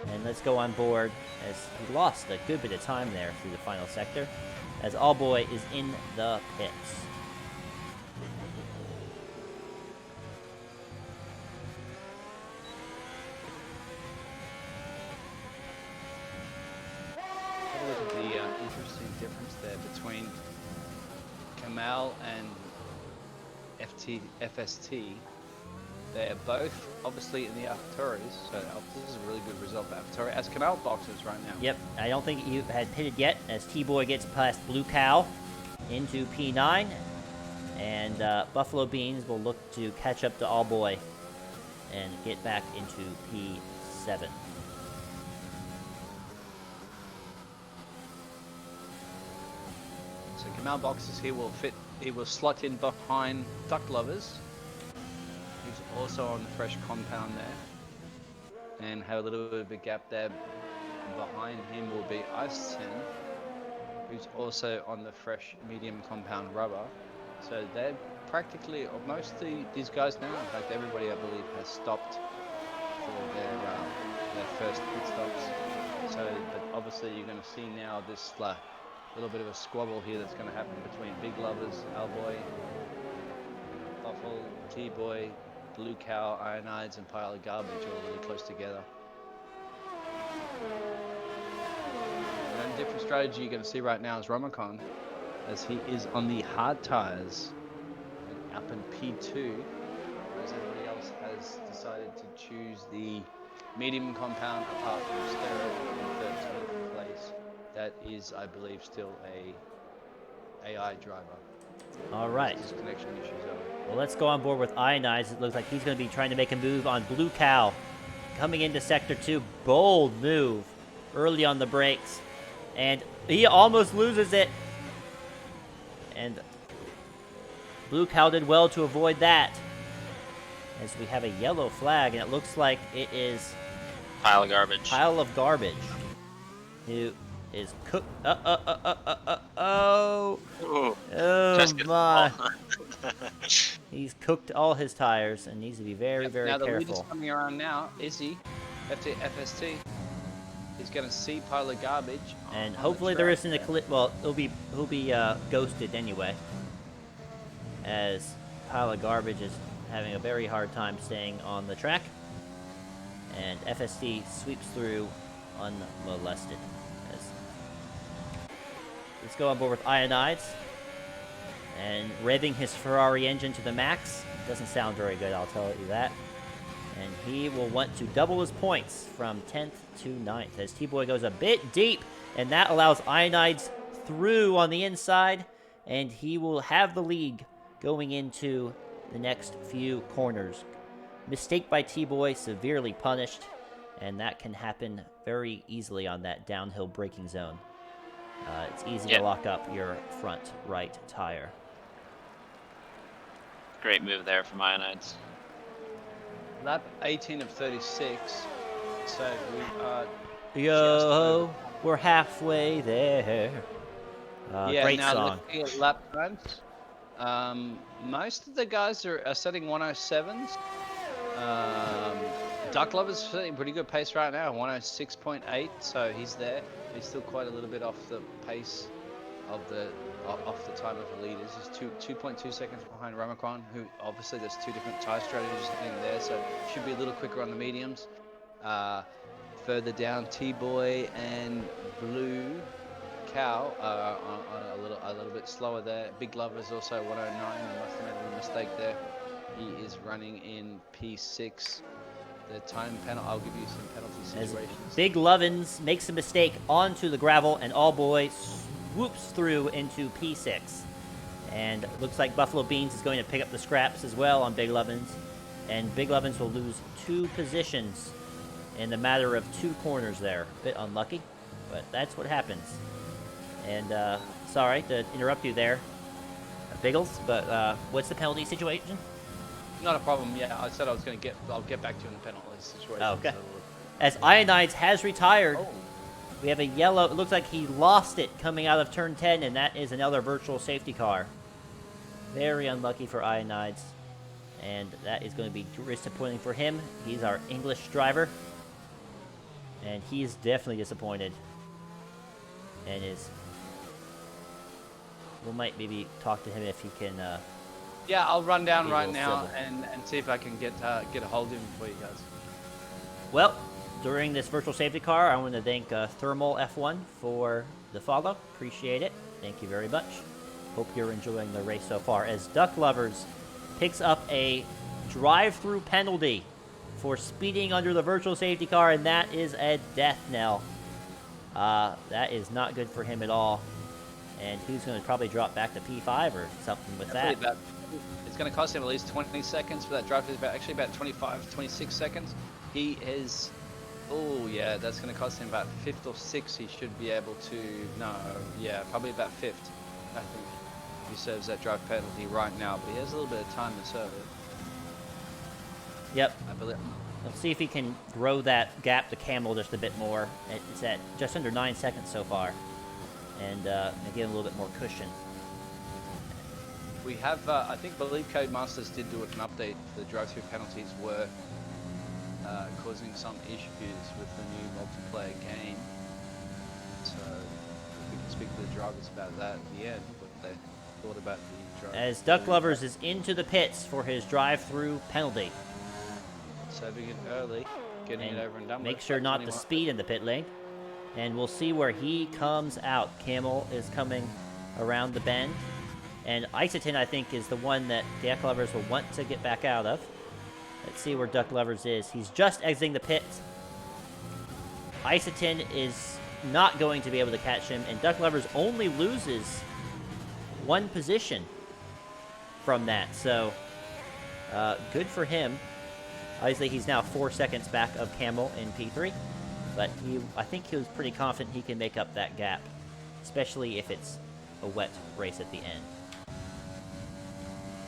And let's go on board as he lost a good bit of time there through the final sector, as Allboy is in the pits. Have a look at the interesting difference there between Kamal and FST. They're both obviously in the AlphaTauris, so this is a really good result for AlphaTauri as Kamal boxes right now. Yep, I don't think he had pitted yet as T-Boy gets past Blue Cow into P9. And Buffalo Beans will look to catch up to Allboy and get back into P7. So Kamal boxes here will fit. He will slot in behind Duck Lovers, who's also on the fresh compound there, and have a little bit of a gap there. Behind him will be Ice 10, who's also on the fresh medium compound rubber. So they're practically, or most of these guys now, in fact everybody I believe has stopped for their first pit stops. So, but obviously you're going to see now this little bit of a squabble here that's going to happen between Big Lovers, Alboy, Buffalo, T-Boy, Blue Cow, Ionides, and Pile of Garbage all really close together. And a different strategy you're going to see right now is Romacon, as he is on the hard tires and up in P2, whereas everybody else has decided to choose the medium compound apart from Stereo in 13th place. That is, I believe, still a AI driver. All right. His connection issues are. Well, let's go on board with Ionize. It looks like he's going to be trying to make a move on Blue Cow. Coming into Sector 2. Bold move early on the brakes. And he almost loses it. And Blue Cow did well to avoid that. As we have a yellow flag, and it looks like it is Pile of garbage. Pile of Garbage, who is cooked. Oh Ooh, Jessica's my! fault. He's cooked all his tires and needs to be very, very now the leader's careful. coming around now. Izzy, FST, is going to see Pile of Garbage. And on hopefully the there track isn't a there. clip. Well, he'll be ghosted anyway, as Pile of Garbage is having a very hard time staying on the track. And FSD sweeps through unmolested. Let's go on board with Ionides. And revving his Ferrari engine to the max. Doesn't sound very good, I'll tell you that. And he will want to double his points from 10th to 9th as T-Boy goes a bit deep. And that allows Ionides through on the inside. And he will have the lead going into the next few corners. Mistake by T-Boy, severely punished. And that can happen very easily on that downhill braking zone. It's easy to lock up your front right tire. Great move there from Ionides. Lap 18 of 36. So we are Yo, we're halfway there. Great now song. looking at lap times, most of the guys are setting 107s. Duck Lover's setting pretty good pace right now, 106.8, so he's there. He's still quite a little bit off the pace of the time of the leaders. He's 2.2 seconds behind Ramacron, who obviously there's two different tire strategies happening there, so should be a little quicker on the mediums. Further down, T-Boy and Blue Cow are a little bit slower there. Big Lover's also 109. He must have made a mistake there. He is running in P6. The time penalty, I'll give you some penalty situations. Big Lovins makes a mistake onto the gravel, and All Boy swoops through into P6. And it looks like Buffalo Beans is going to pick up the scraps as well on Big Lovins. And Big Lovins will lose 2 positions in the matter of 2 corners there. A bit unlucky, but that's what happens. And sorry to interrupt you there, Biggles, but what's the penalty situation? Not a problem. Yeah, I said I'll get back to you in the penalty situation. Oh, okay. So As Ionides has retired, Oh. we have a yellow. It looks like he lost it coming out of turn 10, and that is another virtual safety car. Very unlucky for Ionides, and that is going to be disappointing for him. He's our English driver, and he's definitely disappointed. And we might maybe talk to him if he can. Yeah, I'll run down Be right real now civil. and see if I can get a hold of him for you guys. Well, during this virtual safety car, I want to thank Thermal F1 for the follow. Appreciate it. Thank you very much. Hope you're enjoying the race so far. As Duck Lovers picks up a drive-through penalty for speeding under the virtual safety car, and that is a death knell. That is not good for him at all. And he's going to probably drop back to P5 or something with that. It's going to cost him at least 20 seconds for that drive. It's actually about 25, 26 seconds. He is... Oh, yeah, that's going to cost him about 5th or 6th. He should be able to... No, yeah, probably about 5th. I think he serves that drive penalty right now, but he has a little bit of time to serve it. Yep. I believe. Let's see if he can grow that gap to Camel just a bit more. It's at just under 9 seconds so far. And give him a little bit more cushion. We have, I believe Codemasters did do an update. The drive-through penalties were causing some issues with the new multiplayer game. So we can speak to the drivers about that at the end, what they thought about the drive. As Duck Lovers is into the pits for his drive-through penalty. Serving it early, getting it over and done with. Make sure not to speed in the pit lane. And we'll see where he comes out. Camel is coming around the bend. And Isotin, I think, is the one that Duck Lovers will want to get back out of. Let's see where Duck Lovers is. He's just exiting the pit. Isotin is not going to be able to catch him. And Duck Lovers only loses 1 position from that. So, good for him. Obviously, he's now 4 seconds back of Camel in P3. But I think he was pretty confident he can make up that gap, especially if it's a wet race at the end.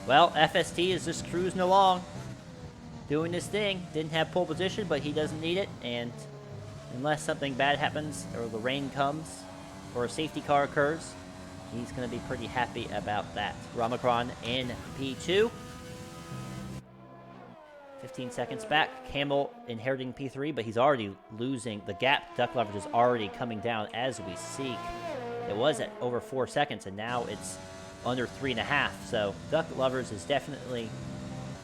Well, FST is just cruising along, doing his thing. Didn't have pole position, but he doesn't need it. And unless something bad happens, or the rain comes, or a safety car occurs, he's going to be pretty happy about that. Ramacron in P2. 15 seconds back. Camel inheriting P3, but he's already losing. The gap Duck Lovers is already coming down as we speak. It was at over 4 seconds, and now it's under 3.5. So Duck Lovers is definitely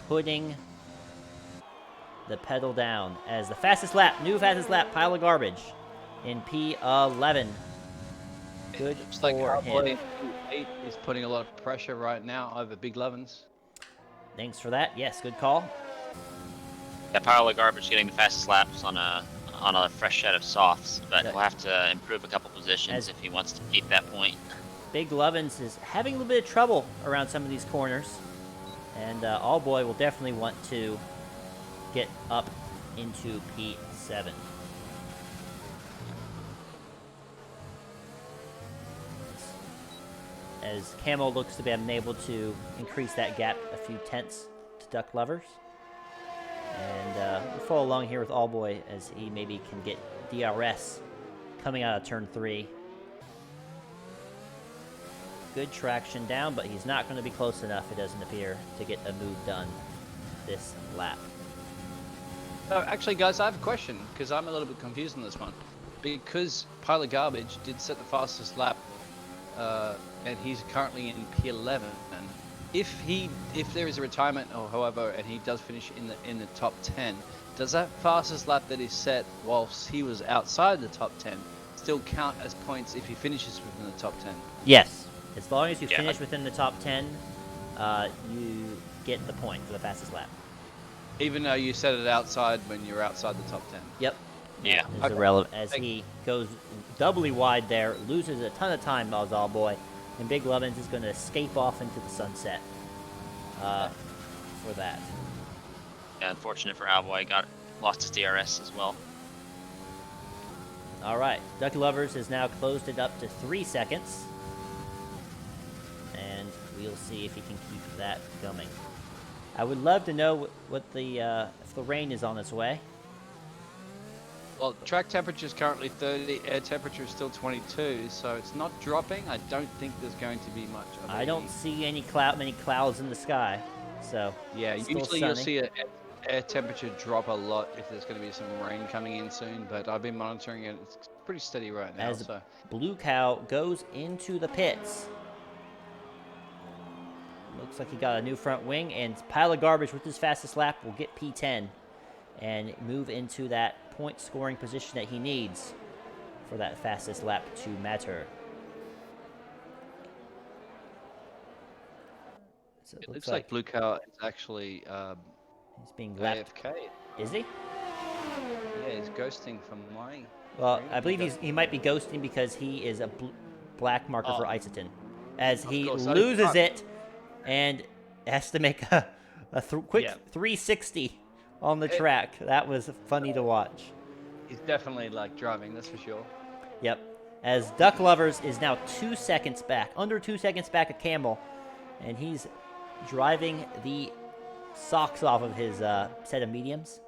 putting the pedal down as the fastest lap, new fastest lap, pile of garbage in P11. Good Looks like for our boy him. in P8 is putting a lot of pressure right now over Big Lovins. Thanks for that. Yes, good call. That pile of garbage getting the fastest laps on a fresh set of softs, but Yeah. he'll have to improve a couple positions if he wants to keep that point. Big Lovins is having a little bit of trouble around some of these corners, and All Boy will definitely want to get up into P7. As Camo looks to be able to increase that gap a few tenths to Duck Lovers. And we'll follow along here with All Boy as he maybe can get DRS coming out of turn 3. Good traction down, but he's not going to be close enough, it doesn't appear, to get a move done this lap. Actually, guys, I have a question, because I'm a little bit confused on this one. Because Pile of Garbage did set the fastest lap, and he's currently in P11, and if there is a retirement or however, and he does finish in the top 10, does that fastest lap that is set whilst he was outside the top 10 still count as points if he finishes within the top 10? Yes. As long as you Yeah. finish within the top 10, you get the point for the fastest lap. Even though you set it outside when you're outside the top 10? Yep. Yeah. Is Okay. irrelevant as Thank- he goes doubly wide there, loses a ton of time, All Boy, and Big Lovins is going to escape off into the sunset for that. Yeah, unfortunate for Alboy, lost his DRS as well. All right, Duck Lovers has now closed it up to 3 seconds, and we'll see if he can keep that going. I would love to know what the if the rain is on its way. Well, track temperature is currently 30, air temperature is still 22, so it's not dropping. I don't think there's going to be much of I a- don't see many clouds in the sky, so Yeah, it's still usually you'll sunny. see an air temperature drop a lot if there's going to be some rain coming in soon, but I've been monitoring it. It's pretty steady right now, As so... Blue Cow goes into the pits. Looks like he got a new front wing, and Pile of Garbage with his fastest lap will get P10 and move into that point scoring position that he needs for that fastest lap to matter. So It looks like Blue Cow is actually he's being lapped. AFK. Is he? Yeah, he's ghosting from my... Well, screen. I believe he might be ghosting because he is a black marker for Isoton. As he course, loses it and has to make a quick Yeah. 360 on the track. That was funny to watch. He's definitely like driving, that's for sure. Yep. As Duck Lovers is now 2 seconds back, under 2 seconds back of Camel, and he's driving the socks off of his set of mediums.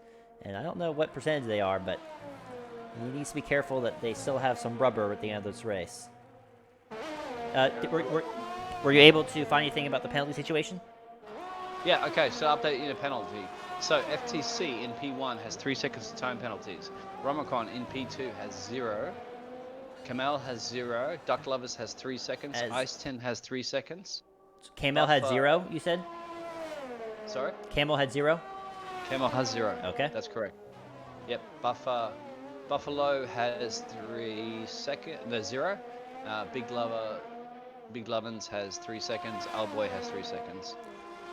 And I don't know what percentage they are, but he needs to be careful that they still have some rubber at the end of this race. Were you able to find anything about the penalty situation? Yeah, okay, so update in a penalty. So FTC in P1 has 3 seconds of time penalties. Romacon in P2 has 0. Kamel has 0. Duck Lovers has 3 seconds. Ice 10 has 3 seconds. Camel had 0, you said? Sorry? Camel had 0? Camel has 0. Okay. That's correct. Yep, Buffalo has 3 seconds. No, 0. Big Lovins has 3 seconds. Alboy has 3 seconds.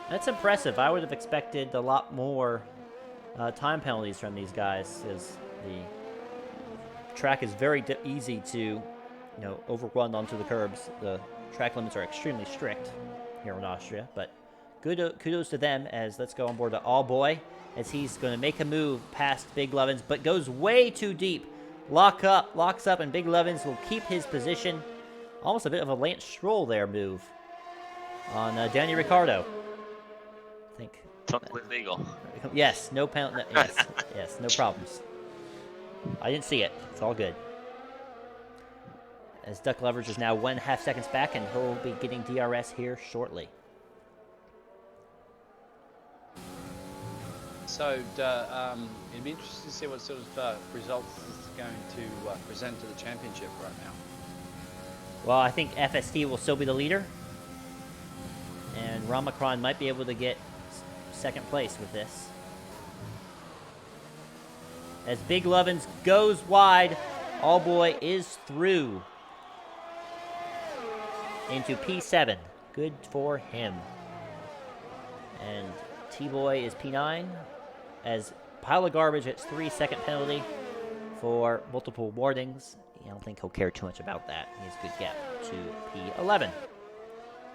That's impressive. I would have expected a lot more time penalties from these guys, as the track is very easy to, overrun onto the curbs. The track limits are extremely strict here in Austria, but kudos to them. As let's go on board to All Boy, as he's going to make a move past Big Lovins, but goes way too deep. Locks up, and Big Lovins will keep his position. Almost a bit of a Lance Stroll there move on Danny Ricciardo. I think. Totally legal. Yes, no penalty. Yes, no problems. I didn't see it. It's all good. As Duck Lovers is now 1.5 seconds back, and he'll be getting DRS here shortly. So it'd be interesting to see what sort of results it's going to present to the championship right now. Well, I think FST will still be the leader, and Ramacron might be able to get second place with this. as Big Lovins goes wide. All Boy is through into P7. Good for him. And T-Boy is P9 as Pile of Garbage gets 3-second penalty for multiple warnings. I don't think he'll care too much about that. He has a good gap to P11.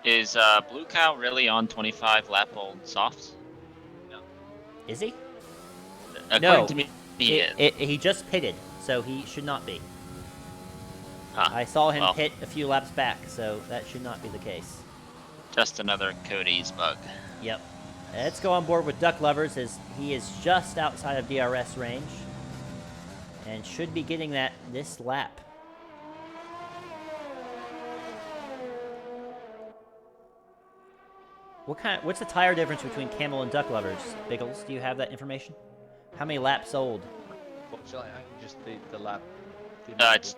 Is Blue Cow really on 25 lap old softs? Is he? According No. to me, he is. He just pitted, so he should not be. Huh. I saw him Well, pit a few laps back, so that should not be the case. just another Cody's bug. Yep. Let's go on board with Duck Lovers as he is just outside of DRS range and should be getting that this lap. What's the tire difference between Camel and Duck Lovers? Biggles, do you have that information? How many laps sold? Fortunately, just the lap. It's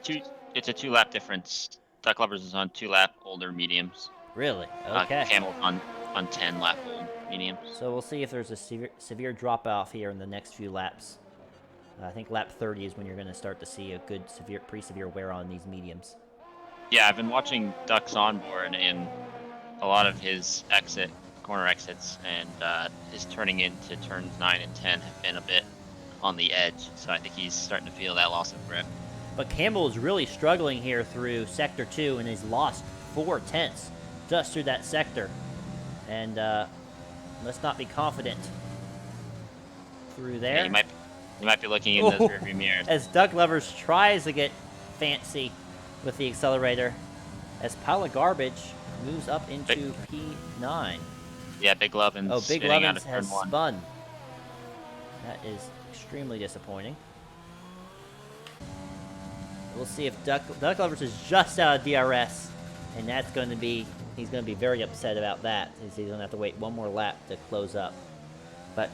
a 2-lap difference. Duck Lovers is on 2-lap older mediums. Really? Okay. Camel's on 10-lap old mediums. So we'll see if there's a severe drop-off here in the next few laps. I think lap 30 is when you're going to start to see a good pretty severe wear on these mediums. Yeah, I've been watching Duck's onboard, and a lot of his corner exits and his turning into turns 9 and 10 have been a bit on the edge. So I think he's starting to feel that loss of grip. But Campbell is really struggling here through Sector 2 and has lost 4/10 just through that sector. And let's not be confident through there. Yeah, you might be looking in those rearview mirrors. As Duck Lovers tries to get fancy with the accelerator, as Pile of Garbage moves up into P9. Yeah, Big Lovins. Oh, Big spinning out Lovins of turn has 1. spun. That is extremely disappointing. We'll see if Duck Lovers is just out of DRS, and that's going to be, he's going to be very upset about that, as he's going to have to wait one more lap to close up. But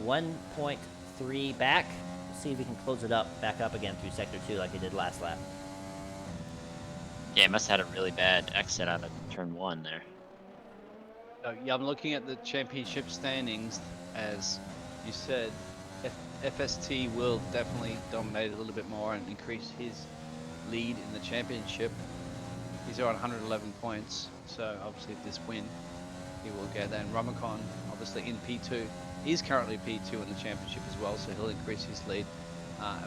1.3 back. We'll see if he can close it back up again through Sector 2 like he did last lap. Yeah, he must have had a really bad exit out of turn 1 there. Yeah, I'm looking at the championship standings. As you said, FST will definitely dominate a little bit more and increase his lead in the championship. He's on 111 points, so obviously if this win, he will get that. And Ramacon, obviously in P2, he's currently P2 in the championship as well, so he'll increase his lead.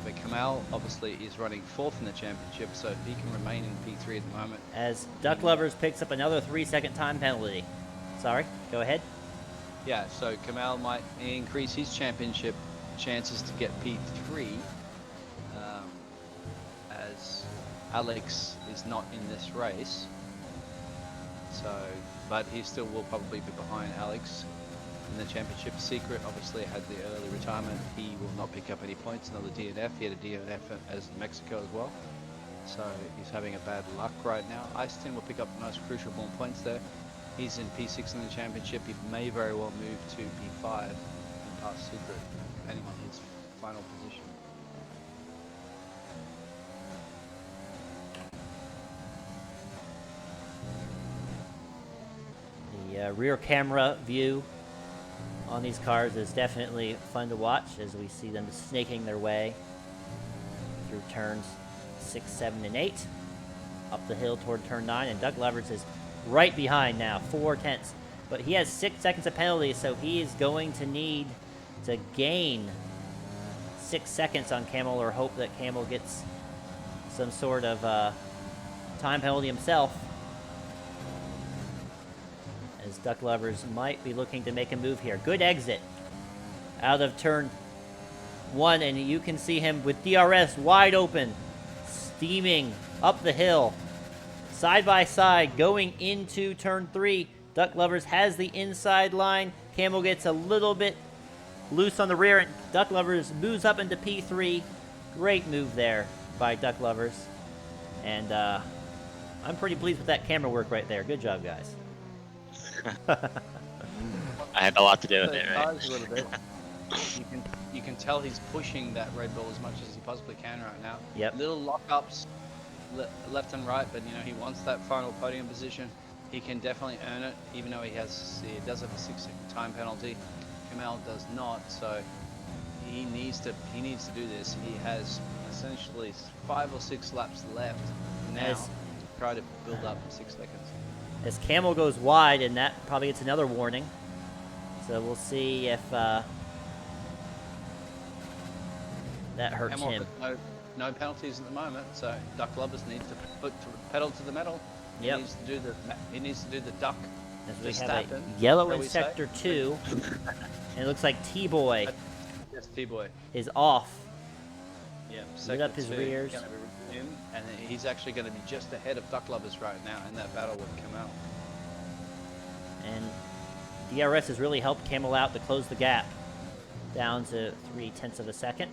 But Kamal obviously is running 4th in the championship, so if he can remain in P3 at the moment. As Duck Lovers picks up another 3-second time penalty. Sorry, go ahead. Yeah, so Kamal might increase his championship chances to get P3, as Alex is not in this race. So, but he still will probably be behind Alex in the championship. Secret obviously had the early retirement. He will not pick up any points. Another DNF. He had a DNF as Mexico as well. So he's having a bad luck right now. Austrain will pick up nice crucial born points there. He's in P6 in the championship. He may very well move to P5 and pass Secret, depending on his final position. The rear camera view on these cars is definitely fun to watch as we see them snaking their way through turns 6, 7, and 8 up the hill toward turn 9, and Duck Lovers is right behind now, 4/10. But he has 6 seconds of penalty, so he is going to need to gain 6 seconds on Camel or hope that Camel gets some sort of time penalty himself. As Duck Lovers might be looking to make a move here. Good exit out of turn 1, and you can see him with DRS wide open, steaming up the hill, side by side, going into turn 3. Duck Lovers has the inside line. Camel gets a little bit loose on the rear, and Duck Lovers moves up into P3. Great move there by Duck Lovers. And I'm pretty pleased with that camera work right there. Good job, guys. I had a lot to do with it, right? A little bit. You can tell he's pushing that Red Bull as much as he possibly can right now. Yep. Little lockups left and right, but he wants that final podium position. He can definitely earn it, even though he does have a 6-second time penalty. Kamal does not, so he needs to do this. He has essentially 5 or 6 laps left now. As- Try to build up 6 seconds. As Camel goes wide, and that probably gets another warning. So we'll see if that hurts Camel him. has no penalties at the moment, so Duck Lovers needs to put pedal to the metal. Yep. He needs to do the duck. As we have Verstappen, a yellow shall in we say? sector 2, and it looks like T-Boy Yes, T-Boy. is off. Yeah, Lit up his sector two, rears. gonna be in, and he's actually going to be just ahead of Duck Lovers right now in that battle with Camel. And DRS has really helped Camel out to close the gap down to 0.3 of a second.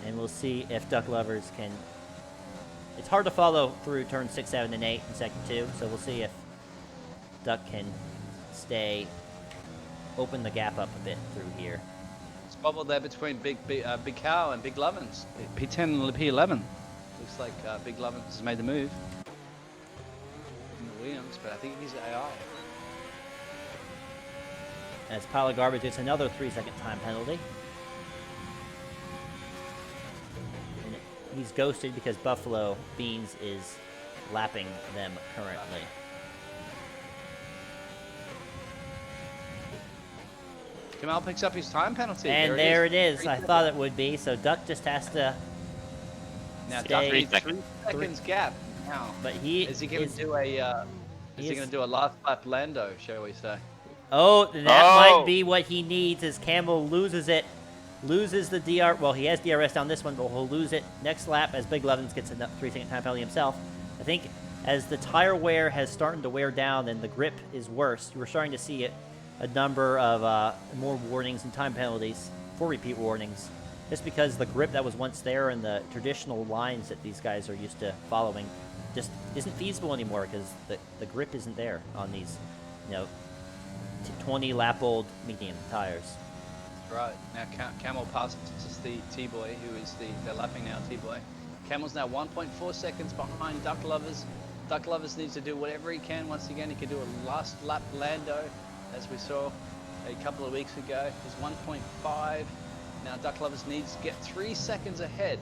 And we'll see if Duck Lovers can... It's hard to follow through turn 6, 7, and 8 in sector 2, so we'll see if Duck can open the gap up a bit through here. It's bubbled there between Big Cow and Big Lovins. P10 and P11. Looks like Big Lovins has made the move. In the Williams, but I think he's AI. As Pile of Garbage gets another 3-second time penalty. And he's ghosted because Buffalo Beans is lapping them currently. Camel picks up his time penalty. And there it is. I thought it would be. So Duck just has to Now stay. Duck 3 needs seconds. 3 seconds gap now. But he Is he going is- to do a? Is he he going is- to do a last lap Lando? Shall we say? Oh, that Oh. might be what he needs as Campbell loses it. Loses the DR. Well, he has DRS down this one, but he'll lose it next lap as Big Levins gets a 3-second time penalty himself. I think as the tire wear has started to wear down and the grip is worse, we're starting to see a number of more warnings and time penalties for repeat warnings. Just because the grip that was once there and the traditional lines that these guys are used to following just isn't feasible anymore because the grip isn't there on these, 20 lap old medium tires. Right. Now Camel passes the T-Boy, who is they're lapping now T-Boy. Camel's now 1.4 seconds behind Duck Lovers. Duck Lovers needs to do whatever he can. Once again, he can do a last lap Lando, as we saw a couple of weeks ago. He's 1.5. Now Duck Lovers needs to get 3 seconds ahead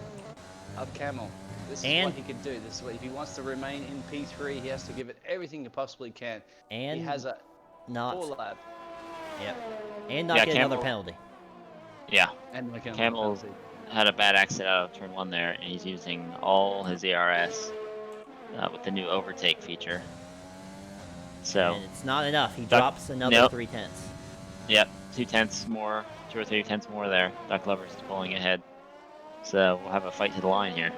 of Camel. This is what he can do. This is what, if he wants to remain in P3, he has to give it everything he possibly can. And he has a not 4 lap. Yep. And not Yeah, get another Campbell- penalty. Yeah, And like another Camel's penalty. had a bad accident out of turn 1 there, and he's using all his ERS with the new overtake feature. So, And it's not enough. He Duck- drops another Nope. 0.3. yep, 2/10 more, 2 or 3 tenths more there. Duck Lovers is pulling ahead. So we'll have a fight to the line here.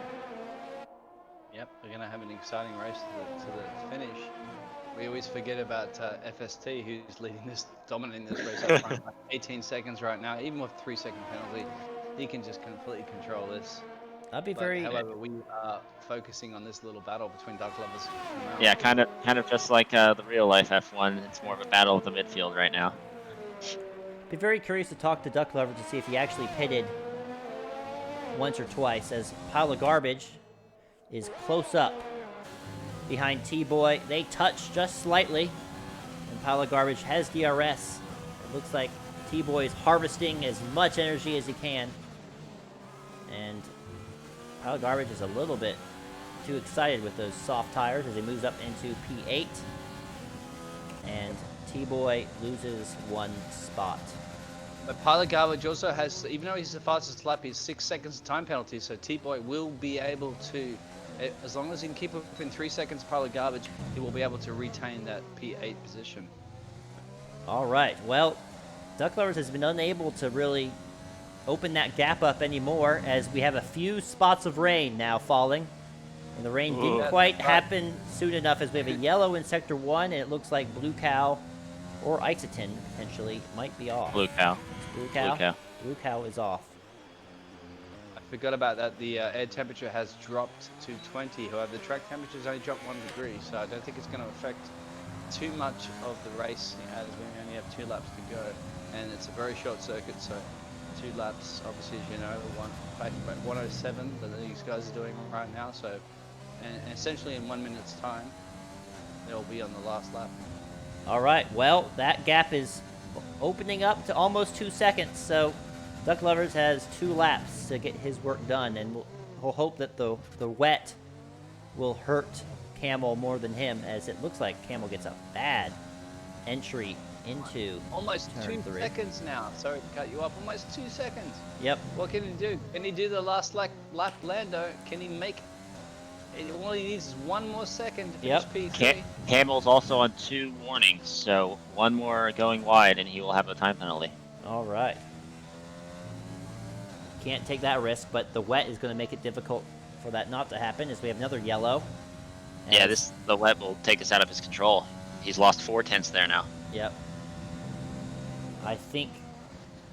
Yep, we're going to have an exciting race to the finish. We always forget about FST, who's leading this, dominating this race up front. Like 18 seconds right now, even with 3-second penalty, he can just completely control this. I'd be But, very. however, we are focusing on this little battle between Duck Lovers and Camel. Yeah, kind of just like the real life F1. It's more of a battle of the midfield right now. Be very curious to talk to Duck Lover to see if he actually pitted once or twice, as Pile of Garbage is close up behind T-Boy. They touch just slightly, and Pile of Garbage has DRS. It looks like T-Boy is harvesting as much energy as he can, and Pile of Garbage is a little bit too excited with those soft tires as he moves up into P8, and T-Boy loses 1 spot. But Pilot Garbage also has, even though he's the fastest lap, he's 6 seconds time penalty, so T-Boy will be able to, as long as he can keep it within 3 seconds Pilot Garbage, he will be able to retain that P8 position. All right. Well, Duck Lovers has been unable to really open that gap up anymore as we have a few spots of rain now falling. And the rain didn't Ooh. quite Right. happen soon enough as we have a yellow in Sector 1, and it looks like Blue Cow or Isotin potentially might be off. Blue Cow. Blue Cow? Blue Cow. Blue Cow is off. I forgot about that. The air temperature has dropped to 20. However, the track temperature has only dropped 1 degree, so I don't think it's going to affect too much of the race, as we only have 2 laps to go. And it's a very short circuit, so 2 laps, obviously, as you know, 107 that these guys are doing right now. So, and essentially in 1 minute's time, they'll be on the last lap. All right. Well, that gap is opening up to almost 2 seconds, so Duck Lovers has 2 laps to get his work done, and we'll hope that the wet will hurt Camel more than him, as it looks like Camel gets a bad entry into Almost turn 2 3. seconds now. Sorry to cut you off. Almost 2 seconds. Yep. What can he do? Can he do the last lap Lando? Can he make... All he needs is 1 more second to finish Yep. P3. Campbell's also on 2 warnings, so 1 more going wide and he will have a time penalty. All right. Can't take that risk, but the wet is going to make it difficult for that not to happen, as we have another yellow. Yeah, As- the wet will take us out of his control. He's lost 4 tenths there now. Yep. I think,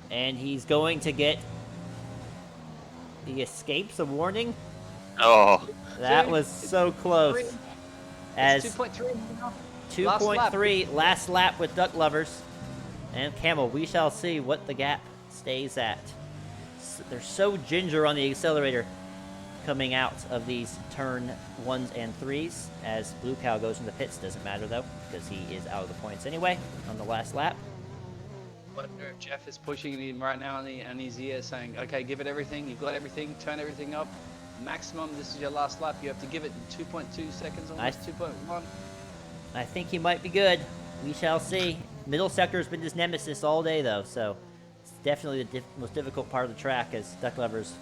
and he's going to get. He escapes a warning. Oh, That Dude, was so close. It's As 2.3 now. 2.3 last lap with Duck Lovers and Camel. We shall see what the gap stays at. They're so ginger on the accelerator coming out of these turn 1s and 3s. As Blue Cow goes in the pits, doesn't matter though, because he is out of the points anyway on the last lap. I wonder if Jeff is pushing him right now in his ear, saying, "Okay, give it everything. You've got everything. Turn everything up. Maximum. This is your last lap. You have to give it in 2.2 seconds, almost 2.1." I think he might be good. We shall see. Middle sector has been his nemesis all day though, so it's definitely the most difficult part of the track, as Duck Lovers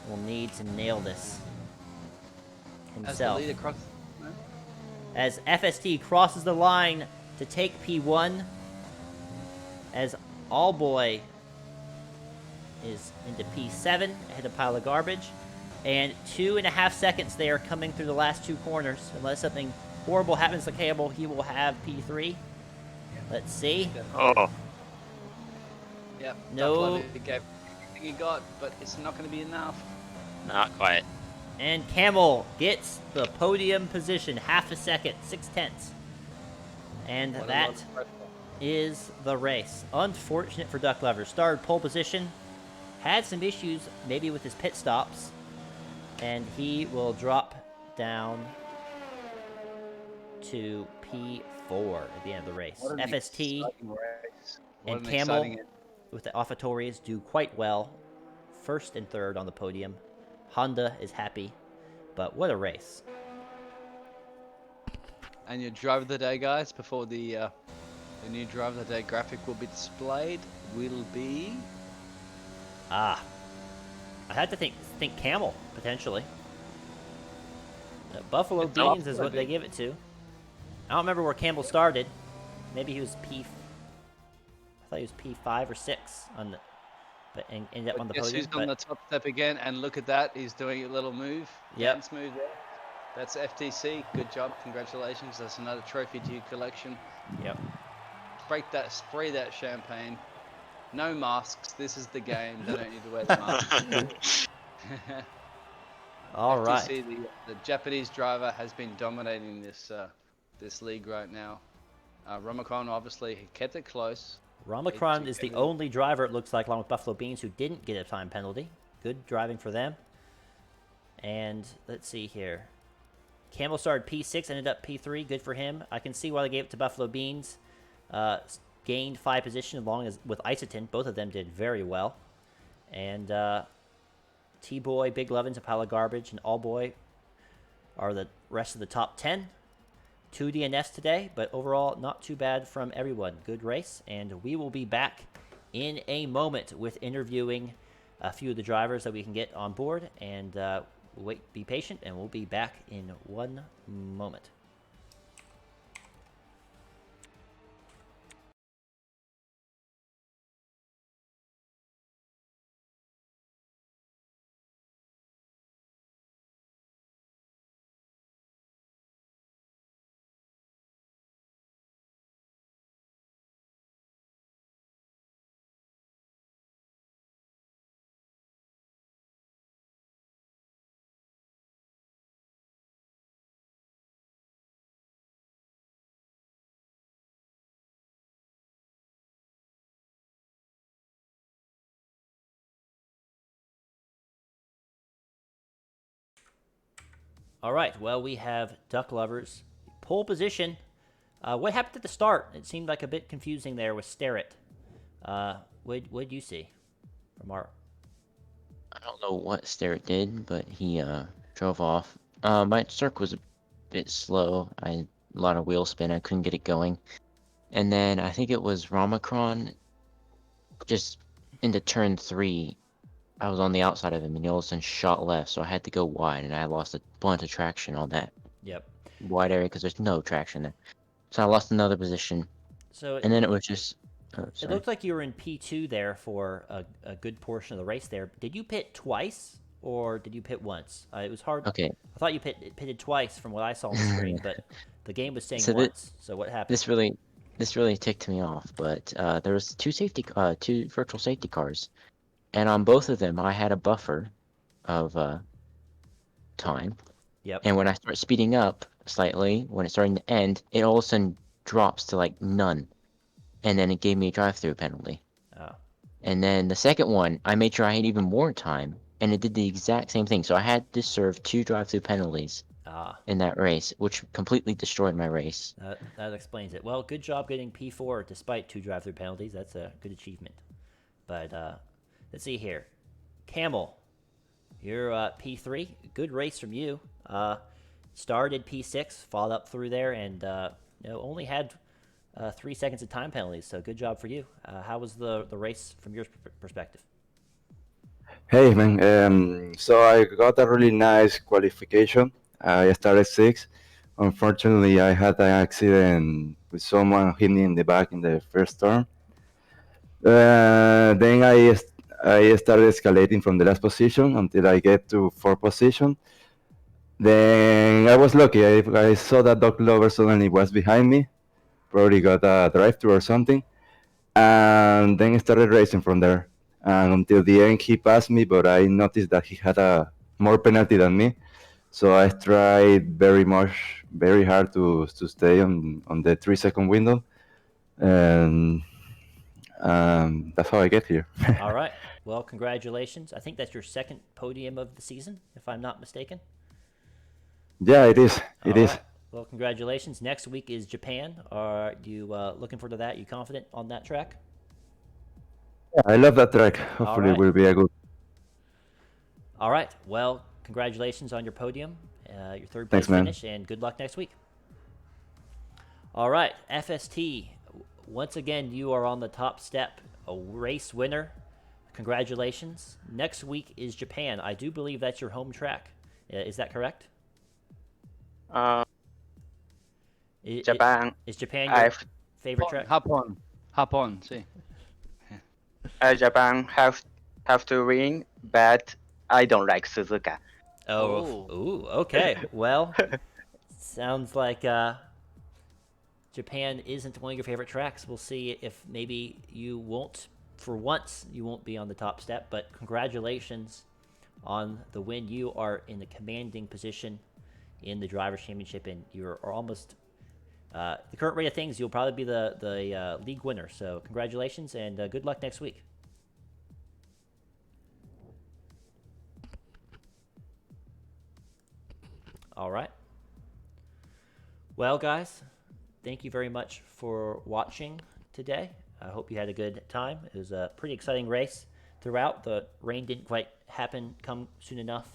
will need to nail this As the himself. lead across. As FST crosses the line to take P1, as Allboy is into P7 ahead of Pile of Garbage, and 2.5 seconds there coming through the last 2 corners. Unless something horrible happens to Cable, he will have P3. Let's see. oh, Yep. No. Duck Love, he gave everything he got, but it's not going to be enough. not quite. And Camel gets the podium position, 0.5 second, 0.6. And What a that lot of pressure. is the race. Unfortunate for Duck Lovers. Started pole position, had some issues maybe with his pit stops, and he will drop down to P4 at the end of the race. What an FST exciting race. What and an Camel exciting- with the AlphaTauris do quite well. 1st and 3rd on the podium. Honda is happy, but what a race. And your driver of the day, guys, before the new driver of the day graphic will be displayed, will be... I had to think Camel, potentially. Buffalo It's Beans is Buffalo what they Beans. give it to. I don't remember where Campbell started. Maybe he was I thought he was P5 or 6 on the, but ended up on the Guess podium. who's on the But top step again? And look at that, he's doing a little move. Yep. Dance move there. That's FTC. Good job. Congratulations. That's another trophy to your collection. yep. Spray that champagne. No masks. This is the game. They don't need to wear the masks. All right. FTC, the Japanese driver, has been dominating this league right now. Romacon obviously he kept it close. Ramacron is the Camel. only driver, it looks like, along with Buffalo Beans, who didn't get a time penalty. Good driving for them. And let's see here. Camel started P6, ended up P3. Good for him. I can see why they gave it to Buffalo Beans. Gained 5 position along as with Isotin. Both of them did very well. And T-Boy, Big Lovins, and Pile of Garbage, and Allboy are the rest of the top 10. 2 DNFs today, but overall not too bad from everyone. Good race, and we will be back in a moment with interviewing a few of the drivers that we can get on board, and wait, be patient, and we'll be back in 1 moment. All right, well, we have Duck Lovers. Pole position. What happened at the start? It seemed like a bit confusing there with Starrett. What did you see? from our. I don't know what Sterrett did, but he drove off. My circ was a bit slow. I had a lot of wheel spin. I couldn't get it going. And then I think it was Ramacron just into turn 3. I was on the outside of him, and he all of a sudden shot left, so I had to go wide, and I lost a bunch of traction on that Yep. wide area because there's no traction there. So I lost another position, So and then it was just. Oh, it sorry. looked like you were in P2 there for a good portion of the race there. Did you pit twice or did you pit once? It was hard. Okay, I thought you pitted twice from what I saw on the screen, but the game was saying so once. So what happened? this really ticked me off. But there was two virtual safety cars, and on both of them I had a buffer of time. Yep. And when I start speeding up slightly, when it's starting to end, it all of a sudden drops to like none, and then it gave me a drive-through penalty. Oh. And then the second one, I made sure I had even more time, and it did the exact same thing. So I had to serve 2 drive-through penalties Ah. in that race, which completely destroyed my race. That explains it. Well, good job getting P4 despite 2 drive-through penalties. That's a good achievement. But let's see here. Camel, you're P3. Good race from you. Started P6, followed up through there, and only had 3 seconds of time penalties. So good job for you. How was the race from your perspective? Hey man, so I got a really nice qualification. I started 6th. Unfortunately, I had an accident with someone hit me in the back in the first turn. Then I started escalating from the last position until I get to 4th position. Then I was lucky. I saw that dog lover suddenly was behind me. Probably got a drive-through or something. And then started racing from there. And until the end, he passed me, but I noticed that he had a more penalty than me. So I tried very hard to stay on the 3-second window, and that's how I get here. All right. Well, congratulations. I think that's your second podium of the season, if I'm not mistaken. Yeah, it is. All It is. right. Well, congratulations. Next week is Japan. Are you looking forward to that? You confident on that track? Yeah, I love that track. Hopefully, right. it will be a good. All right. Well, congratulations on your podium, your third place Thanks, man. finish, and good luck next week. All right, FST. Once again, you are on the top step, a race winner. Congratulations. Next week is Japan. I do believe that's your home track. Is that correct? Japan. Is Japan your I've favorite track? Hop on. See. Japan have to win, but I don't like Suzuka. Oh, ooh, okay. Well, sounds like Japan isn't one of your favorite tracks. We'll see if maybe you won't, for once, you won't be on the top step. But congratulations on the win. You are in the commanding position in the Drivers' Championship, and you're almost the current rate of things. You'll probably be the league winner. So congratulations, and good luck next week. All right. Well, guys, thank you very much for watching today. I hope you had a good time. It was a pretty exciting race throughout. The rain didn't quite come soon enough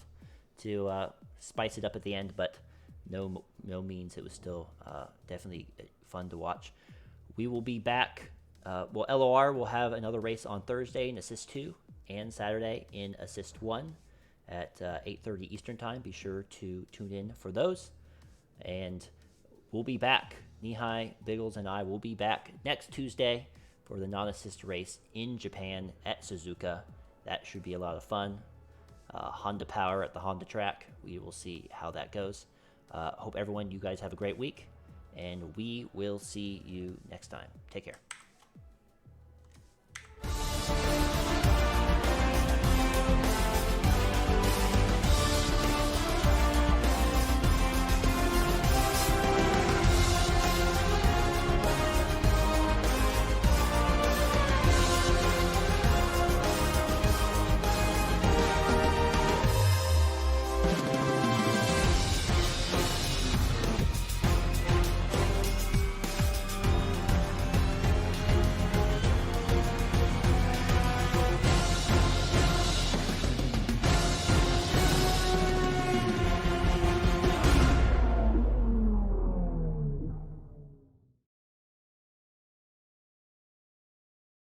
to spice it up at the end, but no means it was still definitely fun to watch. We will be back. LOR will have another race on Thursday in Assist 2 and Saturday in Assist 1 at 8:30 Eastern Time. Be sure to tune in for those. And we'll be back. Nihai, Biggles, and I will be back next Tuesday for the non-assist race in Japan at Suzuka. That should be a lot of fun. Honda Power at the Honda track. We will see how that goes. Hope you guys have a great week, and we will see you next time. Take care.